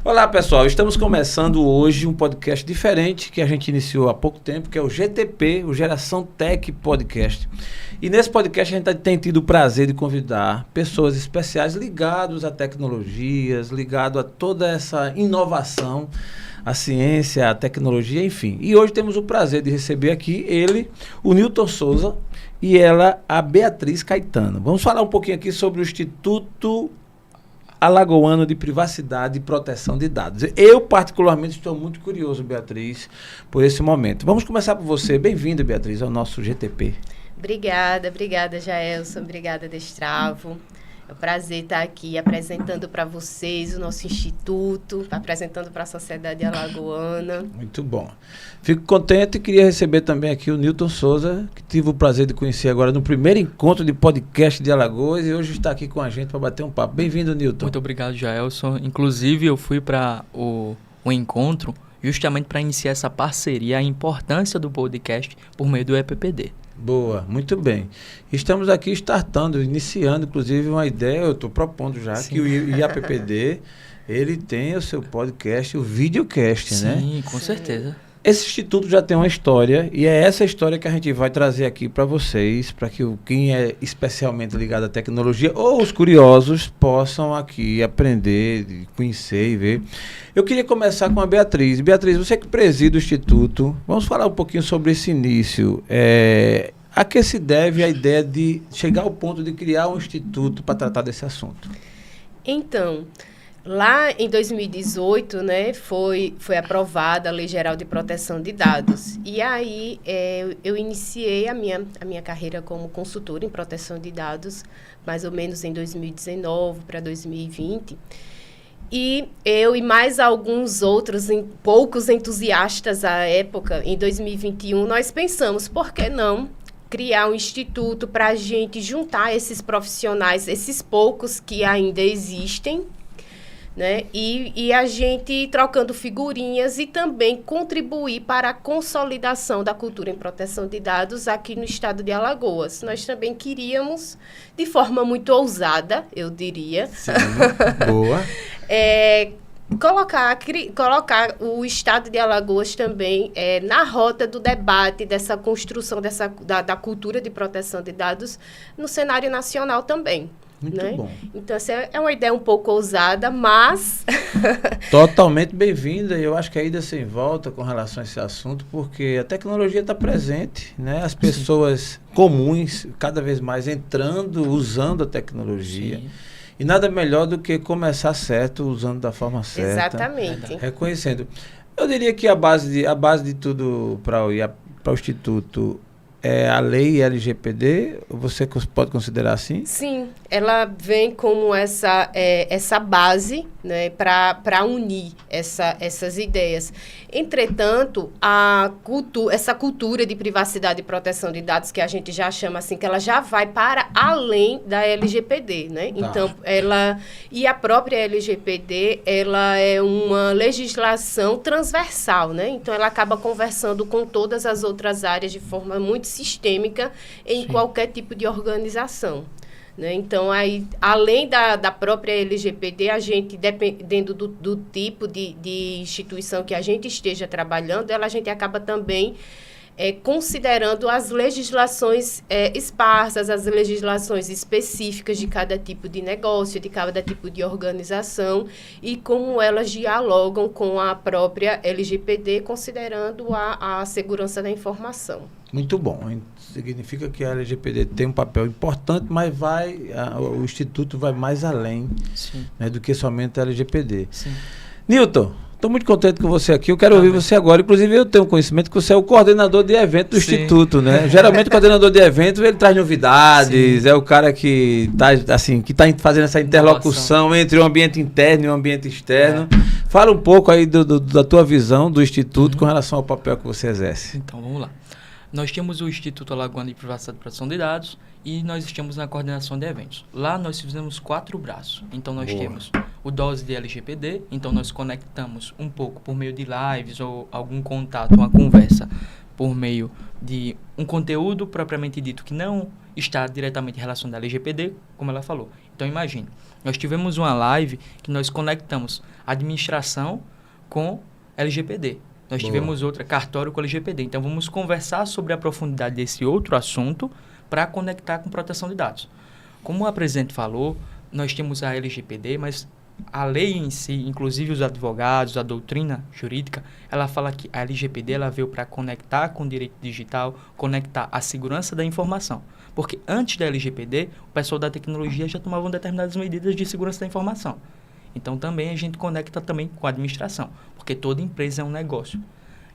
Olá, pessoal. Estamos começando hoje um podcast diferente que a gente iniciou há pouco tempo, que é o GTP, o Geração Tech Podcast. E nesse podcast a gente tem tido o prazer de convidar pessoas especiais ligadas a tecnologias, ligadas a toda essa inovação, a ciência, a tecnologia, enfim. E hoje temos o prazer de receber aqui ele, o Newton Souza, e ela, a Beatriz Caetano. Vamos falar um pouquinho aqui sobre o Instituto Alagoano de Privacidade e Proteção de Dados. Eu, particularmente, estou muito curioso, Beatriz, por esse momento. Vamos começar por você. Bem-vinda, Beatriz, ao nosso GTP. Obrigada, Jaelson. Obrigada, Destravo. É um prazer estar aqui apresentando para vocês o nosso instituto, apresentando para a sociedade alagoana. Muito bom. Fico contente e queria receber também aqui o Newton Souza, que tive o prazer de conhecer agora no primeiro encontro de podcast de Alagoas e hoje está aqui com a gente para bater um papo. Bem-vindo, Newton. Muito obrigado, Jaelson. Inclusive, eu fui para o encontro justamente para iniciar essa parceria, a importância do podcast por meio do EPPD. Boa, muito bem. Estamos aqui iniciando, inclusive, uma ideia, eu estou propondo já, sim, que o IAPPD, ele tem o seu podcast, o videocast, sim, né? Sim, com certeza. Esse instituto já tem uma história e é essa história que a gente vai trazer aqui para vocês, para que quem é especialmente ligado à tecnologia ou os curiosos possam aqui aprender, conhecer e ver. Eu queria começar com a Beatriz. Beatriz, você que preside o instituto, vamos falar um pouquinho sobre esse início. A que se deve a ideia de chegar ao ponto de criar um instituto para tratar desse assunto? Então, lá em 2018, né, foi aprovada a Lei Geral de Proteção de Dados. E aí eu iniciei a minha carreira como consultora em proteção de dados, mais ou menos em 2019 para 2020. E eu e mais alguns outros, poucos entusiastas à época, em 2021, nós pensamos, por que não criar um instituto para a gente juntar esses profissionais, esses poucos que ainda existem, né? E a gente trocando figurinhas e também contribuir para a consolidação da cultura em proteção de dados aqui no estado de Alagoas. Nós também queríamos, de forma muito ousada, eu diria, sim, boa. Colocar o estado de Alagoas também na rota do debate dessa construção da cultura de proteção de dados no cenário nacional também. Muito né? bom. Então, essa é uma ideia um pouco ousada, mas... Totalmente bem-vinda. Eu acho que a ida sem volta com relação a esse assunto, porque a tecnologia está presente, né? As pessoas comuns, cada vez mais entrando, usando a tecnologia. Sim. E nada melhor do que começar certo, usando da forma certa. Exatamente. Reconhecendo. Eu diria que a base de tudo para o Instituto é a lei LGPD, você pode considerar assim? Sim, ela vem como essa base, né, para unir essas ideias. Entretanto, essa cultura de privacidade e proteção de dados, que a gente já chama assim, que ela já vai para além da LGPD, né? Tá. Então, a própria LGPD, ela é uma legislação transversal, né? Então, ela acaba conversando com todas as outras áreas de forma muito sistêmica em Sim. qualquer tipo de organização. Né? Então, aí, além da própria LGPD, a gente, dependendo do tipo de instituição que a gente esteja trabalhando, a gente acaba também considerando as legislações esparsas, as legislações específicas de cada tipo de negócio, de cada tipo de organização e como elas dialogam com a própria LGPD, considerando a segurança da informação. Muito bom. Significa que a LGPD tem um papel importante, mas o Instituto vai mais além, né, do que somente a LGPD. Sim. Newton, estou muito contente com você aqui. Eu quero ouvir você agora. Inclusive, eu tenho conhecimento que você é o coordenador de evento do Sim. Instituto, né? Geralmente, o coordenador de eventos, ele traz novidades, Sim. é o cara que está assim, fazendo essa interlocução entre o ambiente interno e o ambiente externo. Fala um pouco aí da tua visão do Instituto com relação ao papel que você exerce. Então, vamos lá. Nós temos o Instituto Alagoano de Privacidade e Proteção de Dados e nós estamos na coordenação de eventos. Lá nós fizemos 4 braços. Então nós temos o dose de LGPD, então nós conectamos um pouco por meio de lives ou algum contato, uma conversa por meio de um conteúdo propriamente dito que não está diretamente relacionado à LGPD, como ela falou. Então, imagine, nós tivemos uma live que nós conectamos administração com LGPD. Nós tivemos outra, cartório com LGPD. Então, vamos conversar sobre a profundidade desse outro assunto para conectar com proteção de dados. Como a presidente falou, nós temos a LGPD, mas a lei em si, inclusive os advogados, a doutrina jurídica, ela fala que a LGPD ela veio para conectar com o direito digital, conectar a segurança da informação. Porque antes da LGPD, o pessoal da tecnologia já tomavam determinadas medidas de segurança da informação. Então, também a gente conecta também com a administração, porque toda empresa é um negócio.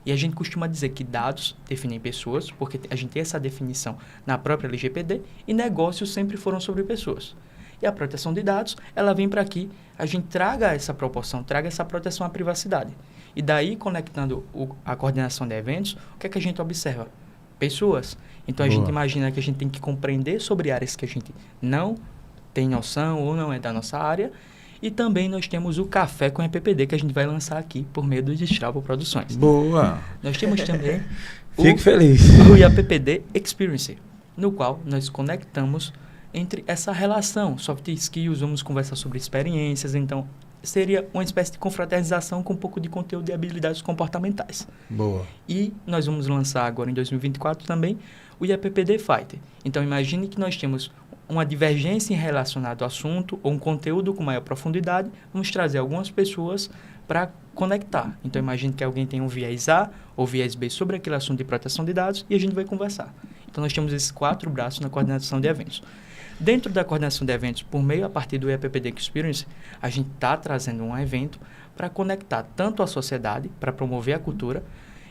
E a gente costuma dizer que dados definem pessoas, porque a gente tem essa definição na própria LGPD, e negócios sempre foram sobre pessoas. E a proteção de dados, ela vem para aqui, a gente traga essa proporção, traga essa proteção à privacidade. E daí, conectando a coordenação de eventos, o que é que a gente observa? Pessoas. Então, a gente imagina que a gente tem que compreender sobre áreas que a gente não tem noção ou não é da nossa área. E também nós temos o Café com EPPD, que a gente vai lançar aqui por meio do Destravo Produções. Boa! Nós temos também Fico feliz. o IAPPD Experience, no qual nós conectamos entre essa relação, soft skills, vamos conversar sobre experiências, então seria uma espécie de confraternização com um pouco de conteúdo de habilidades comportamentais. Boa. E nós vamos lançar agora em 2024 também o IAPPD Fighter. Então imagine que nós temos uma divergência em relacionado ao assunto ou um conteúdo com maior profundidade, vamos trazer algumas pessoas para conectar. Então imagine que alguém tem um viés A ou viés B sobre aquele assunto de proteção de dados e a gente vai conversar. Então nós temos esses 4 braços na coordenação de eventos. Dentro da coordenação de eventos, por meio a partir do IAPPD Experience, a gente está trazendo um evento para conectar tanto a sociedade, para promover a cultura,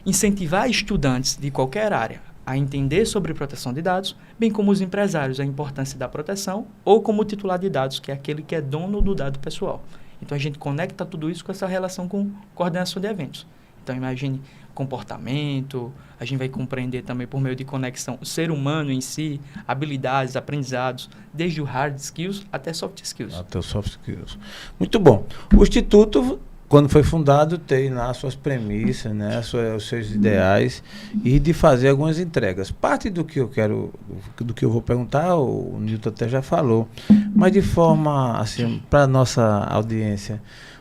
incentivar estudantes de qualquer área a entender sobre proteção de dados, bem como os empresários a importância da proteção, ou como o titular de dados, que é aquele que é dono do dado pessoal. Então, a gente conecta tudo isso com essa relação com coordenação de eventos. Então, imagine comportamento, a gente vai compreender também por meio de conexão o ser humano em si, habilidades, aprendizados, desde o hard skills até soft skills. Até os soft skills. Muito bom. O Instituto, quando foi fundado, tem lá suas premissas, né, os seus ideais e de fazer algumas entregas. Parte do que eu quero, do que eu vou perguntar, o Nilton até já falou, mas de forma, assim, para a nossa audiência,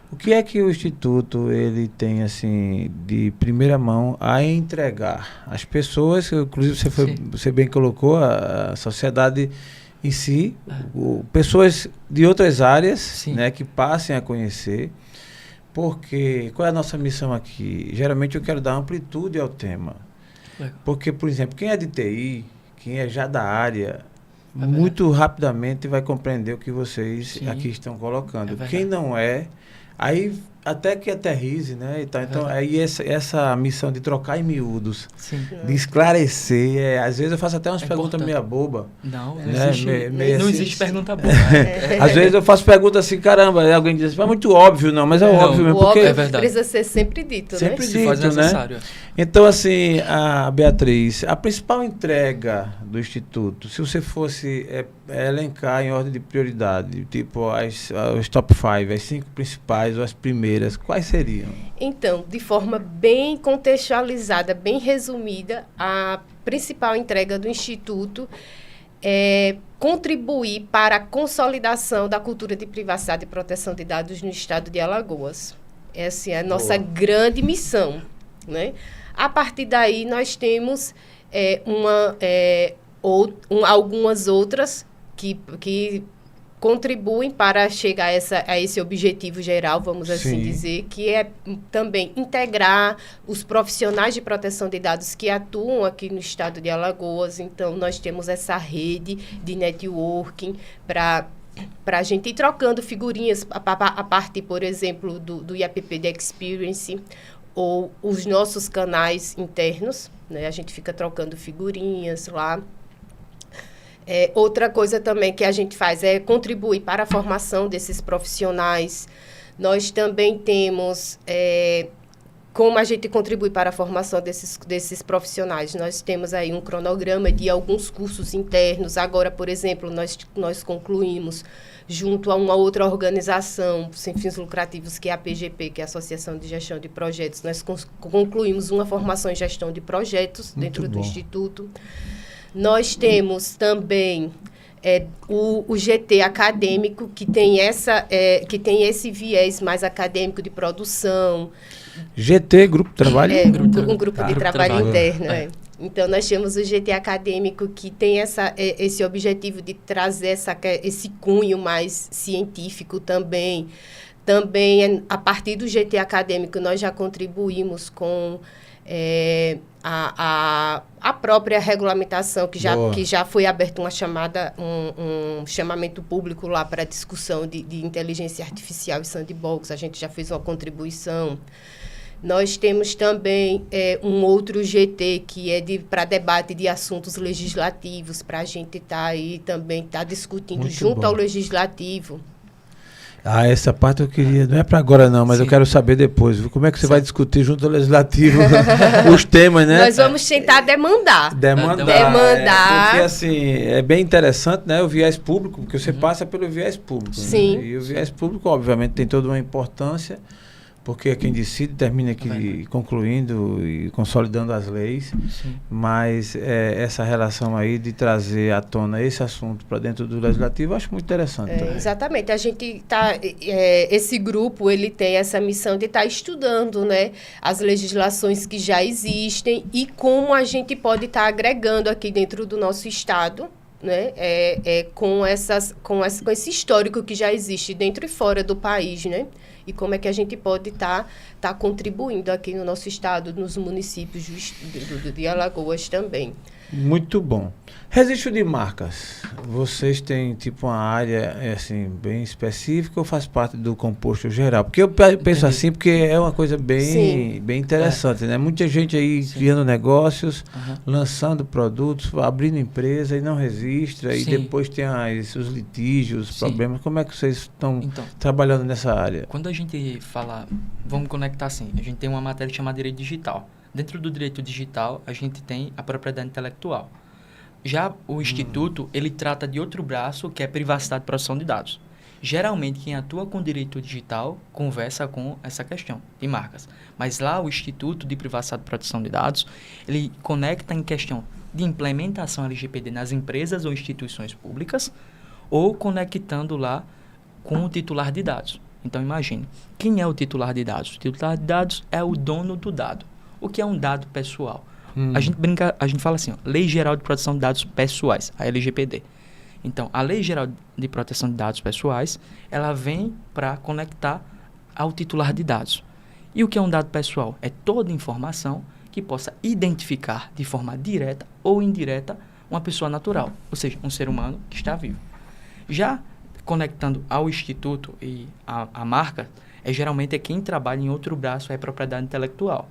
o que é que o Instituto ele tem assim de primeira mão a entregar às pessoas? Inclusive você bem colocou a sociedade em si, pessoas de outras áreas, né, que passem a conhecer. Porque qual é a nossa missão aqui? Geralmente eu quero dar amplitude ao tema. Porque, por exemplo, quem é de TI, quem é já da área, muito rapidamente vai compreender o que vocês aqui estão colocando. Quem não é, aí até que aterrize, né? Então aí essa missão de trocar em miúdos, de esclarecer, às vezes eu faço até umas perguntas meio boba. Não, né? Não existe pergunta boba. Às vezes eu faço perguntas assim, caramba, aí alguém diz, é muito óbvio, não, mas é óbvio mesmo, porque é verdade. Precisa ser sempre dito, sempre né? dito, faz necessário. Né? Então, assim, a Beatriz, a principal entrega do Instituto, se você fosse elencar em ordem de prioridade, tipo os top 5, as 5 principais ou as primeiras, quais seriam? Então, de forma bem contextualizada, bem resumida, a principal entrega do Instituto é contribuir para a consolidação da cultura de privacidade e proteção de dados no estado de Alagoas. Essa é a nossa grande missão, né? A partir daí, nós temos algumas outras que contribuem para chegar a esse objetivo geral, vamos assim dizer, que é também integrar os profissionais de proteção de dados que atuam aqui no estado de Alagoas. Então, nós temos essa rede de networking para a gente ir trocando figurinhas a partir, por exemplo, do IAPPD Experience, ou os nossos canais internos, né? A gente fica trocando figurinhas lá. Outra coisa também que a gente faz é contribuir para a formação desses profissionais. Nós também temos como a gente contribui para a formação desses profissionais? Nós temos aí um cronograma de alguns cursos internos. Agora, por exemplo, nós concluímos, junto a uma outra organização sem fins lucrativos, que é a PGP, que é a Associação de Gestão de Projetos, nós concluímos uma formação em gestão de projetos dentro do Instituto. Nós temos também o GT acadêmico, que tem esse viés mais acadêmico de produção. GT, Grupo de Trabalho? Um grupo de trabalho interno. Então, nós temos o GT acadêmico, que tem esse objetivo de trazer esse cunho mais científico também. Também, a partir do GT acadêmico, nós já contribuímos com a própria regulamentação, que já foi aberto um chamamento público lá para discussão de inteligência artificial e sandbox. A gente já fez uma contribuição. Nós temos também um outro GT, que é para debate de assuntos legislativos, para a gente também discutindo junto ao legislativo. Essa parte eu queria, não é para agora não, mas eu quero saber depois. Como é que você vai discutir junto ao Legislativo os temas, né? Nós vamos tentar demandar. Porque assim, é bem interessante, né? O viés público, porque você passa pelo viés público. Sim. Né? E o viés público, obviamente, tem toda uma importância, porque é quem decide, termina aqui concluindo e consolidando as leis. Sim. Mas essa relação aí de trazer à tona esse assunto para dentro do Legislativo, eu acho muito interessante. Exatamente. A gente esse grupo, ele tem essa missão de estar estudando, né, as legislações que já existem e como a gente pode estar agregando aqui dentro do nosso Estado, né, com esse histórico que já existe dentro e fora do país, né? E como é que a gente pode estar contribuindo aqui no nosso estado, nos municípios de Alagoas também. Muito bom. Registro de marcas. Vocês têm tipo uma área assim, bem específica ou faz parte do composto geral? Porque eu penso assim, porque é uma coisa bem interessante, né? Muita gente aí criando negócios, lançando produtos, abrindo empresa e não registra, e depois tem os litígios, os problemas. Como é que vocês estão trabalhando nessa área? Quando a gente fala, vamos conectar assim, a gente tem uma matéria chamada Direito Digital. Dentro do direito digital, a gente tem a propriedade intelectual. Já o Instituto, ele trata de outro braço, que é privacidade e proteção de dados. Geralmente, quem atua com direito digital conversa com essa questão de marcas. Mas lá, o Instituto de Privacidade e Proteção de Dados, ele conecta em questão de implementação LGPD nas empresas ou instituições públicas, ou conectando lá com o titular de dados. Então, imagine, quem é o titular de dados? O titular de dados é o dono do dado. O que é um dado pessoal? A gente fala assim, Lei Geral de Proteção de Dados Pessoais, a LGPD. Então, a Lei Geral de Proteção de Dados Pessoais, ela vem para conectar ao titular de dados. E o que é um dado pessoal? É toda informação que possa identificar de forma direta ou indireta uma pessoa natural, ou seja, um ser humano que está vivo. Já conectando ao Instituto e a marca, geralmente quem trabalha em outro braço, é propriedade intelectual.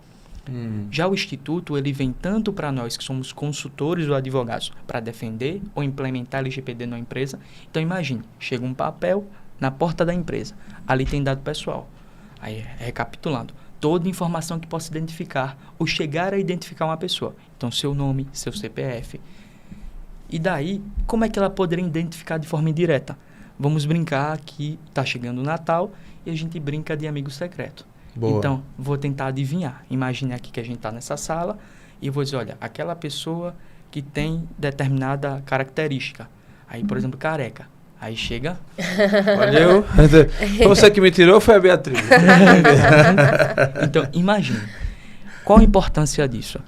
Já o Instituto, ele vem tanto para nós que somos consultores ou advogados para defender ou implementar LGPD na empresa. Então, imagine, chega um papel na porta da empresa, ali tem dado pessoal. Aí, recapitulando, toda informação que possa identificar ou chegar a identificar uma pessoa. Então, seu nome, seu CPF. E daí, como é que ela poderia identificar de forma indireta? Vamos brincar que está chegando o Natal e a gente brinca de amigo secreto. Boa. Então, vou tentar adivinhar. Imagine aqui que a gente está nessa sala e eu vou dizer, olha, aquela pessoa que tem determinada característica. Aí, por exemplo, careca. Aí chega... Olha eu. Foi você que me tirou ou foi a Beatriz? Então, imagine. Qual a importância disso?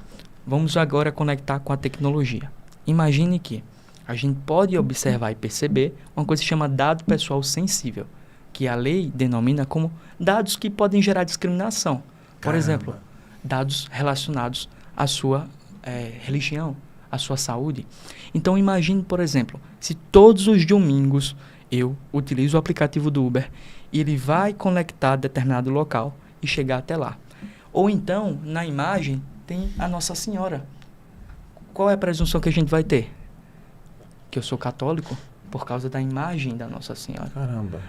Vamos agora conectar com a tecnologia. Imagine que a gente pode observar e perceber uma coisa que se chama dado pessoal sensível, que a lei denomina como dados que podem gerar discriminação. Por exemplo, dados relacionados à sua religião, à sua saúde. Então, imagine, por exemplo, se todos os domingos eu utilizo o aplicativo do Uber e ele vai conectar a determinado local e chegar até lá. Ou então, na imagem, tem a Nossa Senhora. Qual é a presunção que a gente vai ter? Que eu sou católico por causa da imagem da Nossa Senhora. Caramba.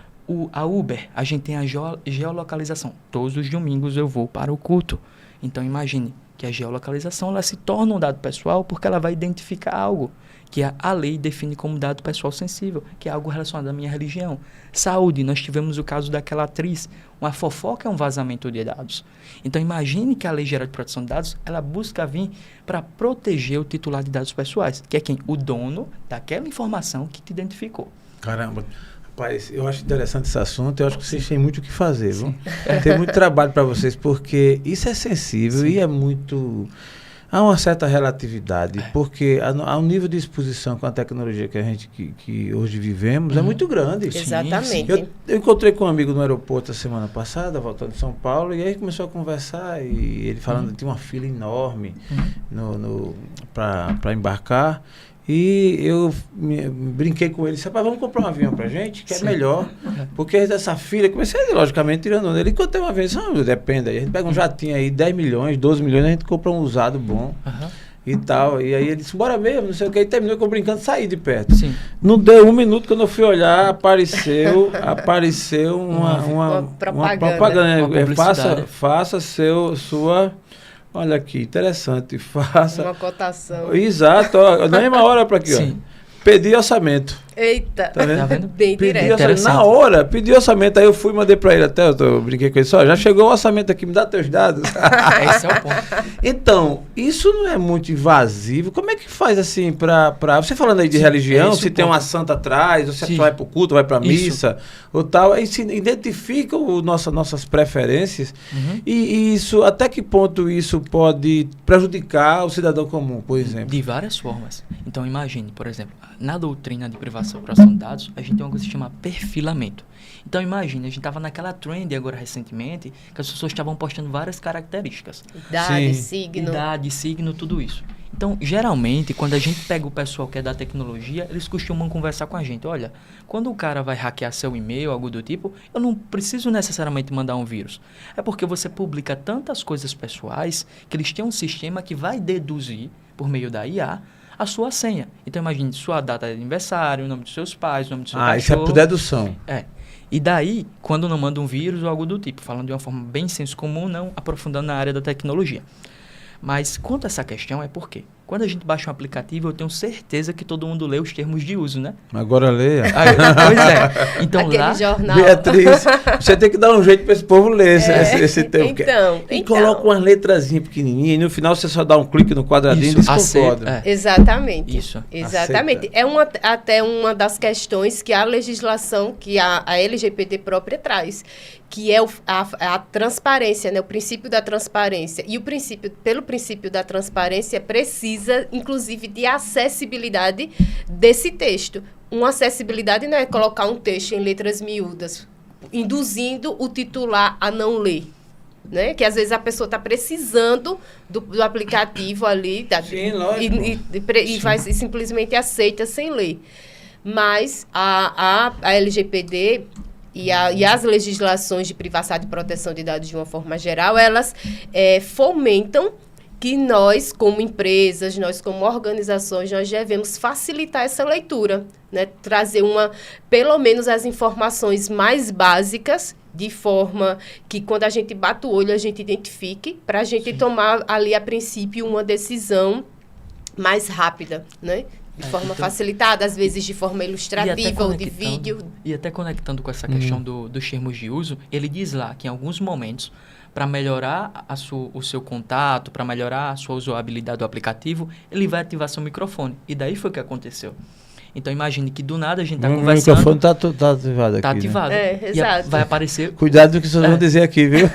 A Uber, a gente tem a geolocalização. Todos os domingos eu vou para o culto. Então, imagine que a geolocalização ela se torna um dado pessoal porque ela vai identificar algo que a lei define como dado pessoal sensível, que é algo relacionado à minha religião. Saúde, nós tivemos o caso daquela atriz. Uma fofoca é um vazamento de dados. Então, imagine que a Lei Geral de Proteção de Dados, ela busca vir para proteger o titular de dados pessoais, que é quem? O dono daquela informação que te identificou. Caramba. Rapaz, eu acho interessante esse assunto, eu acho que vocês têm muito o que fazer, viu? Tem muito trabalho para vocês, porque isso é sensível e é muito... Há uma certa relatividade, porque há um nível de exposição com a tecnologia que a gente que hoje vivemos é muito grande. Exatamente. Eu encontrei com um amigo no aeroporto a semana passada, voltando de São Paulo, e aí começou a conversar, e ele falando que tinha uma fila enorme para embarcar. E eu brinquei com ele, disse, rapaz, vamos comprar um avião pra gente, que é melhor, porque essa filha, comecei, logicamente, tirando nele, e quando tem uma vez, depende, aí a gente pega um jatinho aí, 10 milhões, 12 milhões, a gente compra um usado bom e tal, e aí ele disse, bora mesmo, não sei o que, e terminou com eu brincando, saí de perto. Sim. Não deu um minuto, quando eu fui olhar, apareceu uma propaganda, uma faça sua... Olha aqui, interessante. Faça. Uma cotação. Exato. Ó, na mesma hora para aqui, Sim. ó. Pedi orçamento. Eita. Tá vendo? Bem direto. Orçamento. Na hora, pedi orçamento. Aí eu fui e mandei para ele até. Eu brinquei com ele só. Já chegou o orçamento aqui, me dá teus dados. Esse é o ponto. Então, isso não é muito invasivo? Como é que faz assim para. Você falando aí de religião, se tem uma santa atrás, ou se a pessoa vai para o culto, vai para a missa, ou tal. Aí se identifica nossas preferências. E isso, até que ponto isso pode prejudicar o cidadão comum, por exemplo? De várias formas. Então, imagine, por exemplo, na doutrina de privação e proteção de dados, a gente tem uma coisa que se chama perfilamento. Então, imagine, a gente estava naquela trend agora recentemente, que as pessoas estavam postando várias características. Idade, signo, tudo isso. Então, geralmente, quando a gente pega o pessoal que é da tecnologia, eles costumam conversar com a gente. Olha, quando o cara vai hackear seu e-mail, algo do tipo, eu não preciso necessariamente mandar um vírus. É porque você publica tantas coisas pessoais que eles têm um sistema que vai deduzir, por meio da IA, a sua senha. Então, imagine sua data de aniversário, o nome dos seus pais, o nome do seu cachorro. Isso é por dedução. E daí, quando não manda um vírus ou algo do tipo, falando de uma forma bem senso comum, não aprofundando na área da tecnologia. Mas quanto a essa questão é por quê? Quando a gente baixa um aplicativo, eu tenho certeza que todo mundo lê os termos de uso, né? Agora leia. Pois é. Então, aquele lá, jornal. Beatriz, você tem que dar um jeito para esse povo ler esse termo. E coloca umas letrazinhas pequenininhas e no final você só dá um clique no quadradinho e desconcorda. Exatamente. Isso. Exatamente. Aceita. É até uma das questões que a legislação, que a LGPD própria traz, que é a transparência, né? O princípio da transparência. E pelo princípio da transparência, precisa, inclusive, de acessibilidade desse texto. Uma acessibilidade não é colocar um texto em letras miúdas, induzindo o titular a não ler. Né? Que às vezes a pessoa está precisando do aplicativo ali e simplesmente aceita sem ler. Mas a LGPD e as legislações de privacidade e proteção de dados de uma forma geral, elas fomentam que nós, como empresas, nós como organizações, nós devemos facilitar essa leitura, né? Trazer pelo menos as informações mais básicas, de forma que quando a gente bate o olho, a gente identifique, para a gente tomar ali, a princípio, uma decisão mais rápida, né? De forma facilitada, às vezes de forma ilustrativa ou de vídeo. E até conectando com essa questão dos termos de uso, ele diz lá que em alguns momentos, para melhorar o seu contato, para melhorar a sua usabilidade do aplicativo, ele vai ativar seu microfone. E daí foi o que aconteceu. Então, imagine que do nada a gente está conversando... O microfone está ativado aqui. Está ativado. Né? Exato. Vai aparecer... Cuidado do que vocês vão dizer aqui, viu?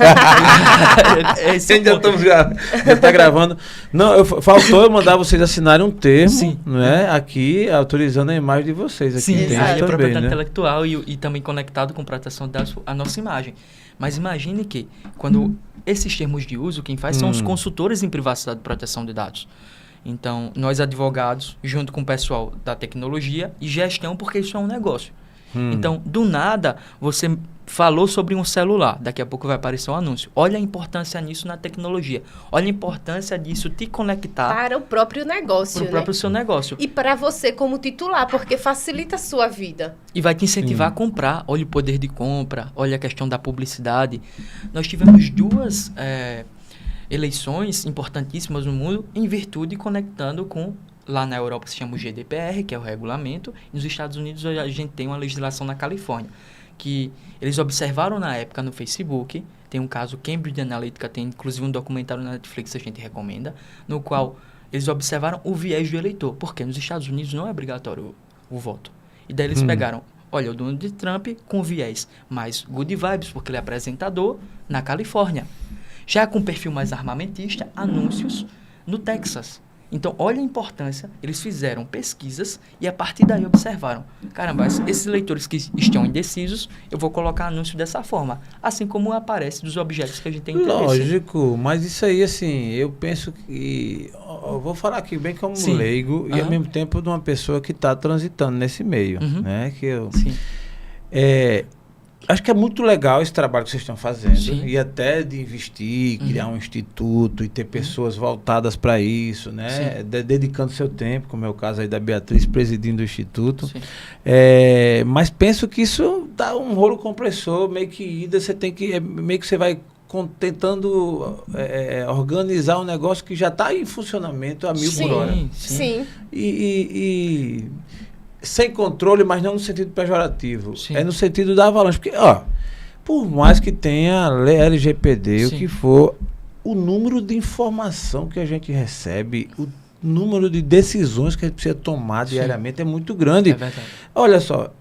Já está gravando. Não, faltou eu mandar vocês assinarem um termo, né? Aqui, autorizando a imagem de vocês. Aqui Sim, a propriedade né? intelectual e também conectado com proteção de dados, a nossa imagem. Mas imagine que, quando esses termos de uso, quem faz são os consultores em privacidade e proteção de dados. Então, nós advogados, junto com o pessoal da tecnologia e gestão, porque isso é um negócio. Então, do nada, você falou sobre um celular, daqui a pouco vai aparecer um anúncio. Olha a importância nisso na tecnologia. Olha a importância disso te conectar para o próprio negócio, para o próprio seu negócio. E para você como titular, porque facilita a sua vida. E vai te incentivar a comprar. Olha o poder de compra, olha a questão da publicidade. Nós tivemos 2 eleições importantíssimas no mundo em virtude conectando com... Lá na Europa se chama o GDPR, que é o regulamento. E nos Estados Unidos a gente tem uma legislação na Califórnia, que eles observaram na época no Facebook, tem um caso Cambridge Analytica, tem inclusive um documentário na Netflix, a gente recomenda, no qual eles observaram o viés do eleitor, porque nos Estados Unidos não é obrigatório o voto. E daí eles pegaram, olha, o Donald Trump com viés mais good vibes, porque ele é apresentador na Califórnia. Já com perfil mais armamentista, anúncios no Texas. Então, olha a importância, eles fizeram pesquisas e a partir daí observaram, caramba, esses leitores que estão indecisos, eu vou colocar anúncio dessa forma, assim como aparece dos objetos que a gente tem interesse. Lógico, mas isso aí, assim, eu penso que, eu vou falar aqui bem como leigo e ao mesmo tempo de uma pessoa que está transitando nesse meio, né, que eu... Sim. Acho que é muito legal esse trabalho que vocês estão fazendo. Sim. E até de investir, criar um instituto e ter pessoas voltadas para isso, né? Dedicando seu tempo, como é o caso aí da Beatriz, presidindo o instituto. Mas penso que isso dá um rolo compressor, meio que você tem que... meio que você vai tentando organizar um negócio que já está em funcionamento a 1000 por hora. Sim. E sem controle, mas não no sentido pejorativo. Sim. É no sentido da avalanche. Porque, por mais que tenha LGPD, o que for, o número de informação que a gente recebe, o número de decisões que a gente precisa tomar diariamente é muito grande. É verdade. Olha só,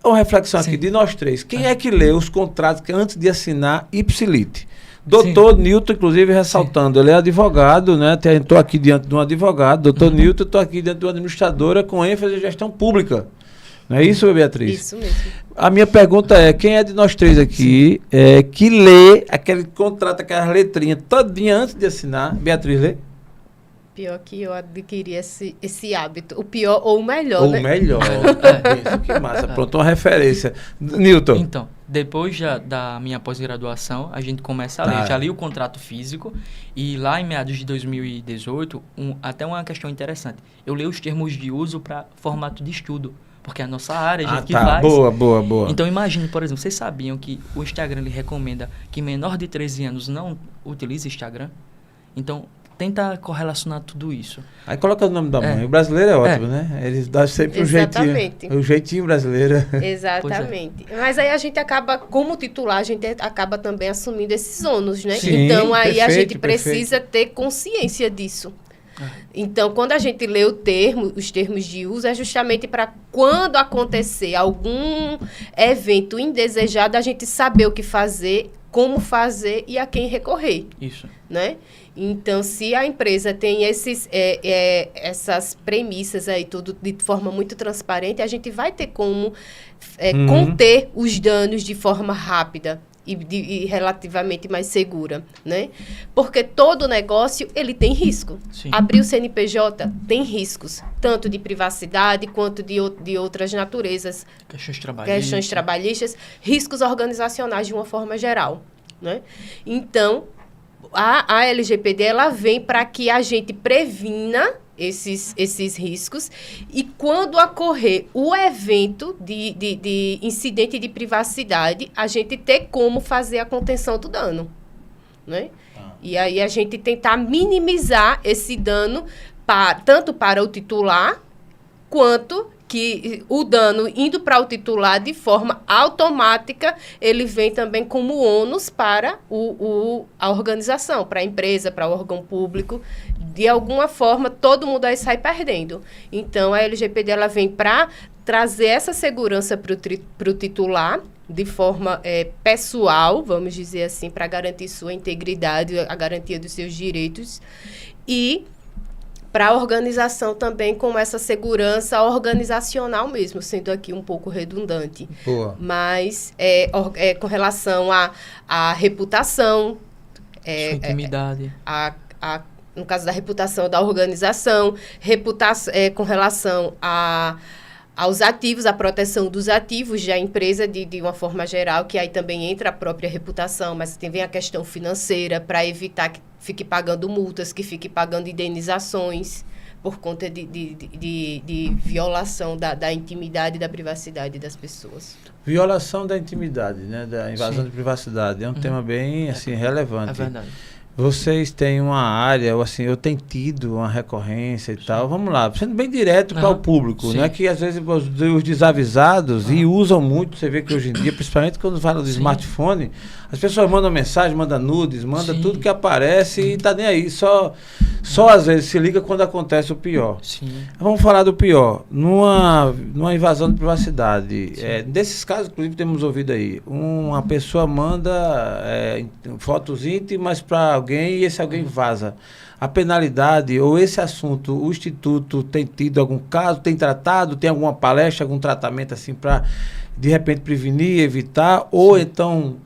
uma reflexão aqui de nós 3. Quem é que lê os contratos que antes de assinar ipsilite? Doutor Newton, inclusive, ressaltando, ele é advogado, né? Estou aqui diante de um advogado, doutor Newton, estou aqui diante de uma administradora com ênfase em gestão pública. Não é isso, Beatriz? Isso mesmo. A minha pergunta é, quem é de nós 3 aqui que lê aquele contrato, aquelas letrinhas todinha antes de assinar? Beatriz, lê? Pior que eu adquiri esse hábito. O pior ou o melhor, né? O melhor. Isso, que massa. Pronto, uma referência. Newton. Então, depois da minha pós-graduação, a gente começa a ler. Já li o contrato físico e lá em meados de 2018, até uma questão interessante. Eu leio os termos de uso para formato de estudo. Porque é a nossa área, a gente que faz. Boa. Então, imagine, por exemplo, vocês sabiam que o Instagram ele recomenda que menor de 13 anos não utilize Instagram? Então, tenta correlacionar tudo isso. Aí coloca o nome da mãe. O brasileiro é ótimo, né? Eles dão sempre um jeitinho. O jeitinho brasileiro. Exatamente. Mas aí a gente acaba, como titular, a gente acaba também assumindo esses ônus, né? Sim, então aí a gente perfeito. precisa ter consciência disso. Então, quando a gente lê os termos de uso, é justamente para quando acontecer algum evento indesejado, a gente saber o que fazer, como fazer e a quem recorrer. Isso. Né? Então, se a empresa tem essas premissas aí tudo de forma muito transparente, a gente vai ter como conter os danos de forma rápida e relativamente mais segura, né? Porque todo negócio, ele tem risco. Sim. Abrir o CNPJ tem riscos, tanto de privacidade quanto de outras naturezas. Questões trabalhistas, riscos organizacionais de uma forma geral, né? Então, a LGPD, ela vem para que a gente previna esses riscos e quando ocorrer o evento de incidente de privacidade, a gente ter como fazer a contenção do dano, né? E aí a gente tentar minimizar esse dano tanto para o titular quanto que o dano indo para o titular de forma automática, ele vem também como ônus para a organização, para a empresa, para o órgão público. De alguma forma, todo mundo aí sai perdendo. Então, a LGPD ela vem para trazer essa segurança para o titular, de forma pessoal, vamos dizer assim, para garantir sua integridade, a garantia dos seus direitos. E para a organização também com essa segurança organizacional mesmo, sendo aqui um pouco redundante. Boa. Mas com relação à reputação, sua intimidade. no caso da reputação da organização, com relação aos ativos, a proteção dos ativos da empresa de uma forma geral, que aí também entra a própria reputação, mas tem a questão financeira para evitar que fique pagando multas, que fique pagando indenizações por conta de violação da intimidade e da privacidade das pessoas. Violação da intimidade, né? Da invasão de privacidade. É um tema bem assim, relevante. É verdade. Vocês têm uma área, assim, eu tenho tido uma recorrência e tal. Vamos lá, sendo bem direto para o público, né? Que às vezes os desavisados e usam muito, você vê que hoje em dia, principalmente quando fala do smartphone, as pessoas mandam mensagem, mandam nudes, mandam tudo que aparece e tá nem aí. Só às vezes se liga quando acontece o pior. Vamos falar do pior. Numa invasão de privacidade. Desses casos, inclusive, temos ouvido aí. Uma pessoa manda fotos íntimas para alguém e esse alguém vaza. A penalidade ou esse assunto, o Instituto tem tido algum caso, tem tratado, tem alguma palestra, algum tratamento assim para de repente prevenir, evitar, ou então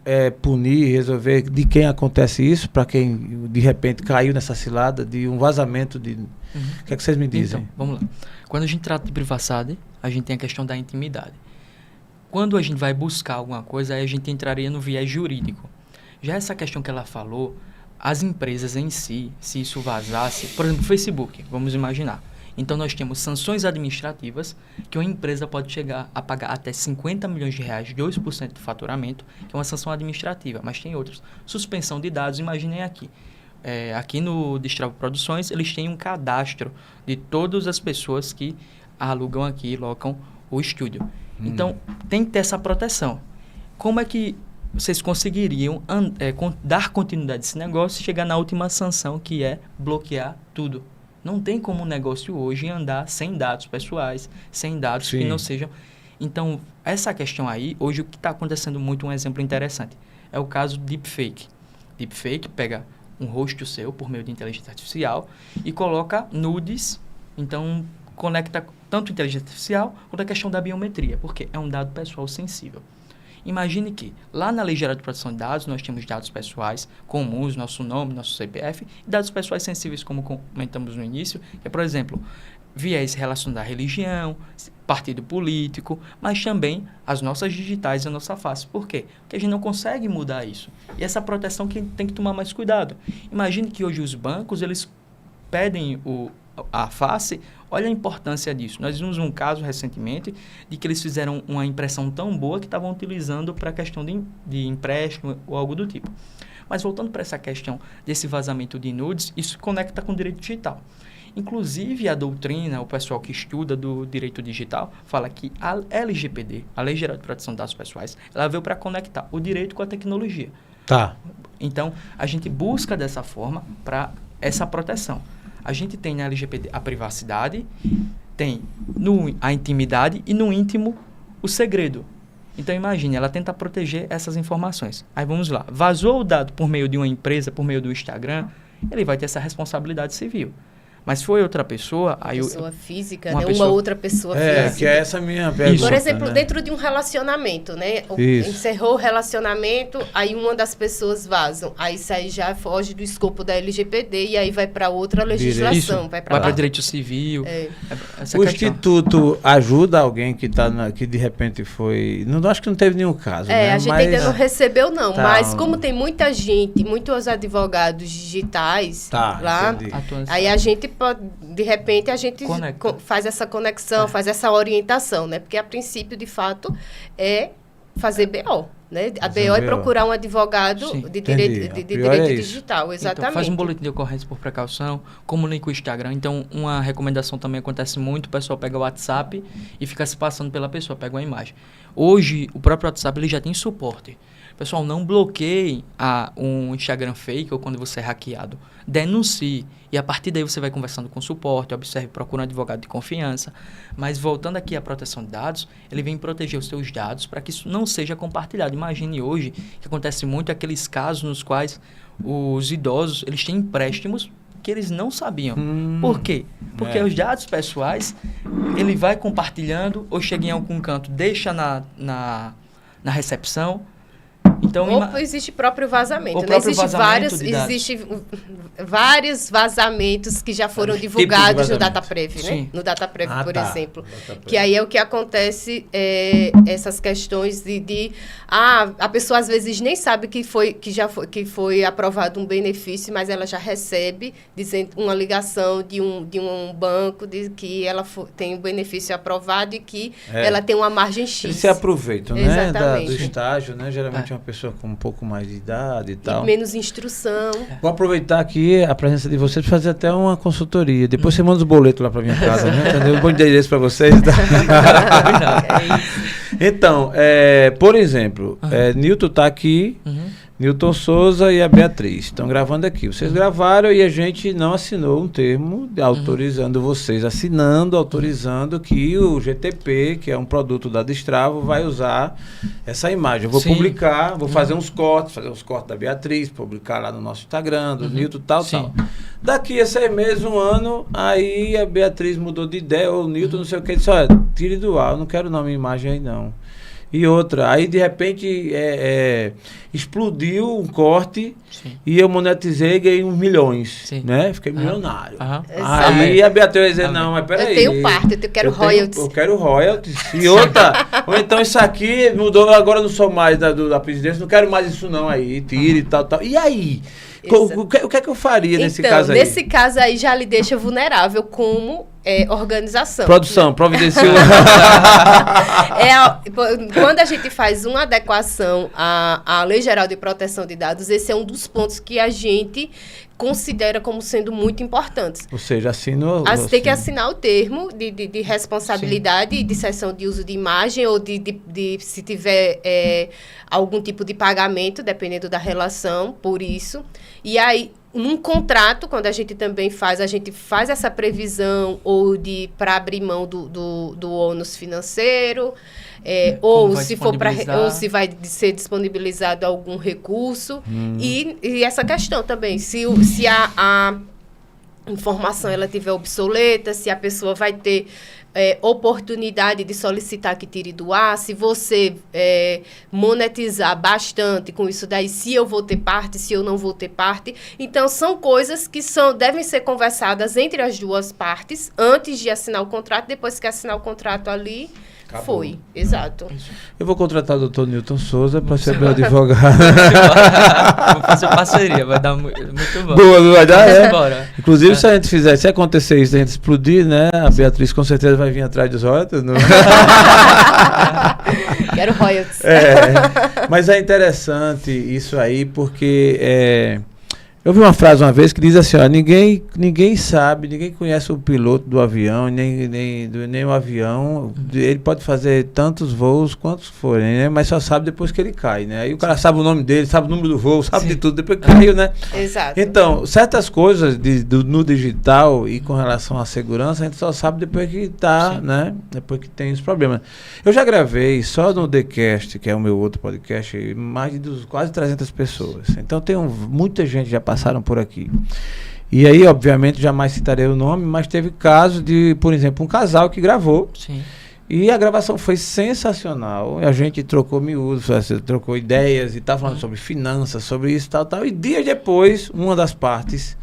punir, resolver de quem acontece isso, para quem de repente caiu nessa cilada de um vazamento de... O que é que vocês me dizem? Então, vamos lá. Quando a gente trata de privacidade, a gente tem a questão da intimidade. Quando a gente vai buscar alguma coisa, aí a gente entraria no viés jurídico. Já essa questão que ela falou, as empresas em si, se isso vazasse, por exemplo, o Facebook, vamos imaginar. Então, nós temos sanções administrativas que uma empresa pode chegar a pagar até 50 milhões de reais, 2% do faturamento, que é uma sanção administrativa, mas tem outras. Suspensão de dados, imaginem aqui. Aqui no Destravo Produções, eles têm um cadastro de todas as pessoas que alugam aqui, locam o estúdio. Então, tem que ter essa proteção. Como é que vocês conseguiriam dar continuidade a esse negócio e chegar na última sanção, que é bloquear tudo? Não tem como um negócio hoje andar sem dados pessoais, sem dados que não sejam... Então, essa questão aí, hoje o que está acontecendo muito, um exemplo interessante, é o caso do deepfake. Deepfake pega um rosto seu por meio de inteligência artificial e coloca nudes, então conecta tanto a inteligência artificial quanto a questão da biometria, porque é um dado pessoal sensível. Imagine que, lá na Lei Geral de Proteção de Dados, nós temos dados pessoais comuns, nosso nome, nosso CPF, e dados pessoais sensíveis, como comentamos no início, que é, por exemplo, viés relacionados à religião, partido político, mas também as nossas digitais e a nossa face. Por quê? Porque a gente não consegue mudar isso. E essa proteção que tem que tomar mais cuidado. Imagine que hoje os bancos, eles pedem a face. Olha a importância disso. Nós vimos um caso recentemente de que eles fizeram uma impressão tão boa que estavam utilizando para a questão de empréstimo ou algo do tipo. Mas voltando para essa questão desse vazamento de nudes, isso conecta com o direito digital. Inclusive, a doutrina, o pessoal que estuda do direito digital, fala que a LGPD, a Lei Geral de Proteção de Dados Pessoais, ela veio para conectar o direito com a tecnologia. Então, a gente busca dessa forma para essa proteção. A gente tem na LGPD a privacidade, tem a intimidade e no íntimo o segredo. Então, imagine, ela tenta proteger essas informações. Aí vamos lá. Vazou o dado por meio de uma empresa, por meio do Instagram, ele vai ter essa responsabilidade civil. Mas foi outra pessoa... Pessoa física, né? Uma outra pessoa física. Que é essa minha pergunta. Por exemplo, né? Dentro de um relacionamento, né? Encerrou o relacionamento, aí uma das pessoas vazam. Aí isso aí já foge do escopo da LGPD e aí vai para outra legislação. Vai para direito civil. O Instituto ajuda alguém que que de repente foi... Não, acho que não teve nenhum caso, né? A gente ainda não recebeu, não. Mas como tem muita gente, muitos advogados digitais lá, aí a gente de repente a gente faz essa conexão, faz essa orientação, né? Porque a princípio, de fato, é fazer BO, né? A BO é procurar um advogado de direito digital, exatamente. Então, faz um boletim de ocorrência por precaução, comunica o Instagram. Então, uma recomendação também acontece muito, o pessoal pega o WhatsApp e fica se passando pela pessoa, pega uma imagem. Hoje, o próprio WhatsApp ele já tem suporte. Pessoal, não bloqueie um Instagram fake ou quando você é hackeado. Denuncie. E a partir daí você vai conversando com o suporte, observe, procura um advogado de confiança. Mas voltando aqui à proteção de dados, ele vem proteger os seus dados para que isso não seja compartilhado. Imagine hoje que acontece muito aqueles casos nos quais os idosos eles têm empréstimos que eles não sabiam. Por quê? Porque os dados pessoais, ele vai compartilhando ou chega em algum canto, deixa na recepção. Então, ou existe próprio vazamento. Existe vários vazamentos que já foram divulgados no DataPrev, né? No DataPrev, por exemplo. Que aí é o que acontece, essas questões a pessoa às vezes nem sabe que foi aprovado um benefício, mas ela já recebe dizendo uma ligação de um banco de que ela tem um benefício aprovado e que ela tem uma margem X. Eles se aproveitam, né? Exatamente. Do estágio, né? Geralmente é uma pessoa com um pouco mais de idade e tal. E menos instrução. Vou aproveitar aqui a presença de vocês para fazer até uma consultoria. Depois você manda os boletos lá para minha casa, né? Entendeu? Eu vou endereço para vocês. Tá? Então, por exemplo, Newton está aqui, Newton Souza e a Beatriz estão gravando aqui. Vocês gravaram e a gente não assinou um termo autorizando vocês, autorizando que o GTP, que é um produto da Destravo, vai usar essa imagem. Eu vou publicar, vou fazer uns cortes da Beatriz, publicar lá no nosso Instagram, do Newton, tal. Daqui a 6 meses, 1 ano, aí a Beatriz mudou de ideia, ou o Newton, não sei o que, disse, olha, tire do ar, eu não quero nome e imagem aí não. E outra, aí de repente explodiu um corte e eu monetizei e ganhei uns milhões, né? Fiquei milionário. Aí a Beatriz vai dizer, não, mas peraí. Eu tenho parte, eu quero royalties. Eu quero royalties. E outra, ou então isso aqui mudou, agora eu não sou mais da presidência, não quero mais isso não aí, tire e tal. E aí? O que é que eu faria nesse caso aí? Nesse caso aí já lhe deixa vulnerável como organização. Produção, providenciou. Quando a gente faz uma adequação à Lei Geral de Proteção de Dados, esse é um dos pontos que a gente considera como sendo muito importantes. Ou seja, tem que assinar o termo de responsabilidade e de cessão de uso de imagem ou de se tiver algum tipo de pagamento, dependendo da relação, por isso. E aí, num contrato, quando a gente faz essa previsão ou para abrir mão do ônus financeiro, ou se vai ser disponibilizado algum recurso. E essa questão também, se a informação ela tiver obsoleta, se a pessoa vai ter oportunidade de solicitar que tire do ar, se você monetizar bastante com isso daí, se eu vou ter parte, se eu não vou ter parte. Então, são coisas que devem ser conversadas entre as duas partes, antes de assinar o contrato, depois que assinar o contrato ali, acabou. Foi, exato. Eu vou contratar o doutor Newton Souza para ser meu advogado. Vamos fazer parceria, vai dar muito bom. Boa, vai dar, Bora. Inclusive, se a gente fizer, se acontecer isso, a gente explodir, né? A Beatriz com certeza vai vir atrás dos royalties. Quero royalties. Mas é interessante isso aí, porque eu vi uma frase uma vez que diz assim, ó, ninguém sabe, ninguém conhece o piloto do avião, nem o avião, ele pode fazer tantos voos quantos forem, né? Mas só sabe depois que ele cai, né? Aí o cara sabe o nome dele, sabe o número do voo, sabe de tudo, depois que caiu, né? Exato. Então, certas coisas no digital e com relação à segurança, a gente só sabe depois que tá, né? Depois que tem os problemas. Eu já gravei só no TheCast, que é o meu outro podcast, mais de quase 300 pessoas. Então tem muita gente já passaram por aqui. E aí, obviamente, jamais citarei o nome, mas teve casos de, por exemplo, um casal que gravou. Sim. E a gravação foi sensacional. A gente trocou miúdos, trocou ideias e estava falando sobre finanças, sobre isso, tal. E dias depois, uma das partes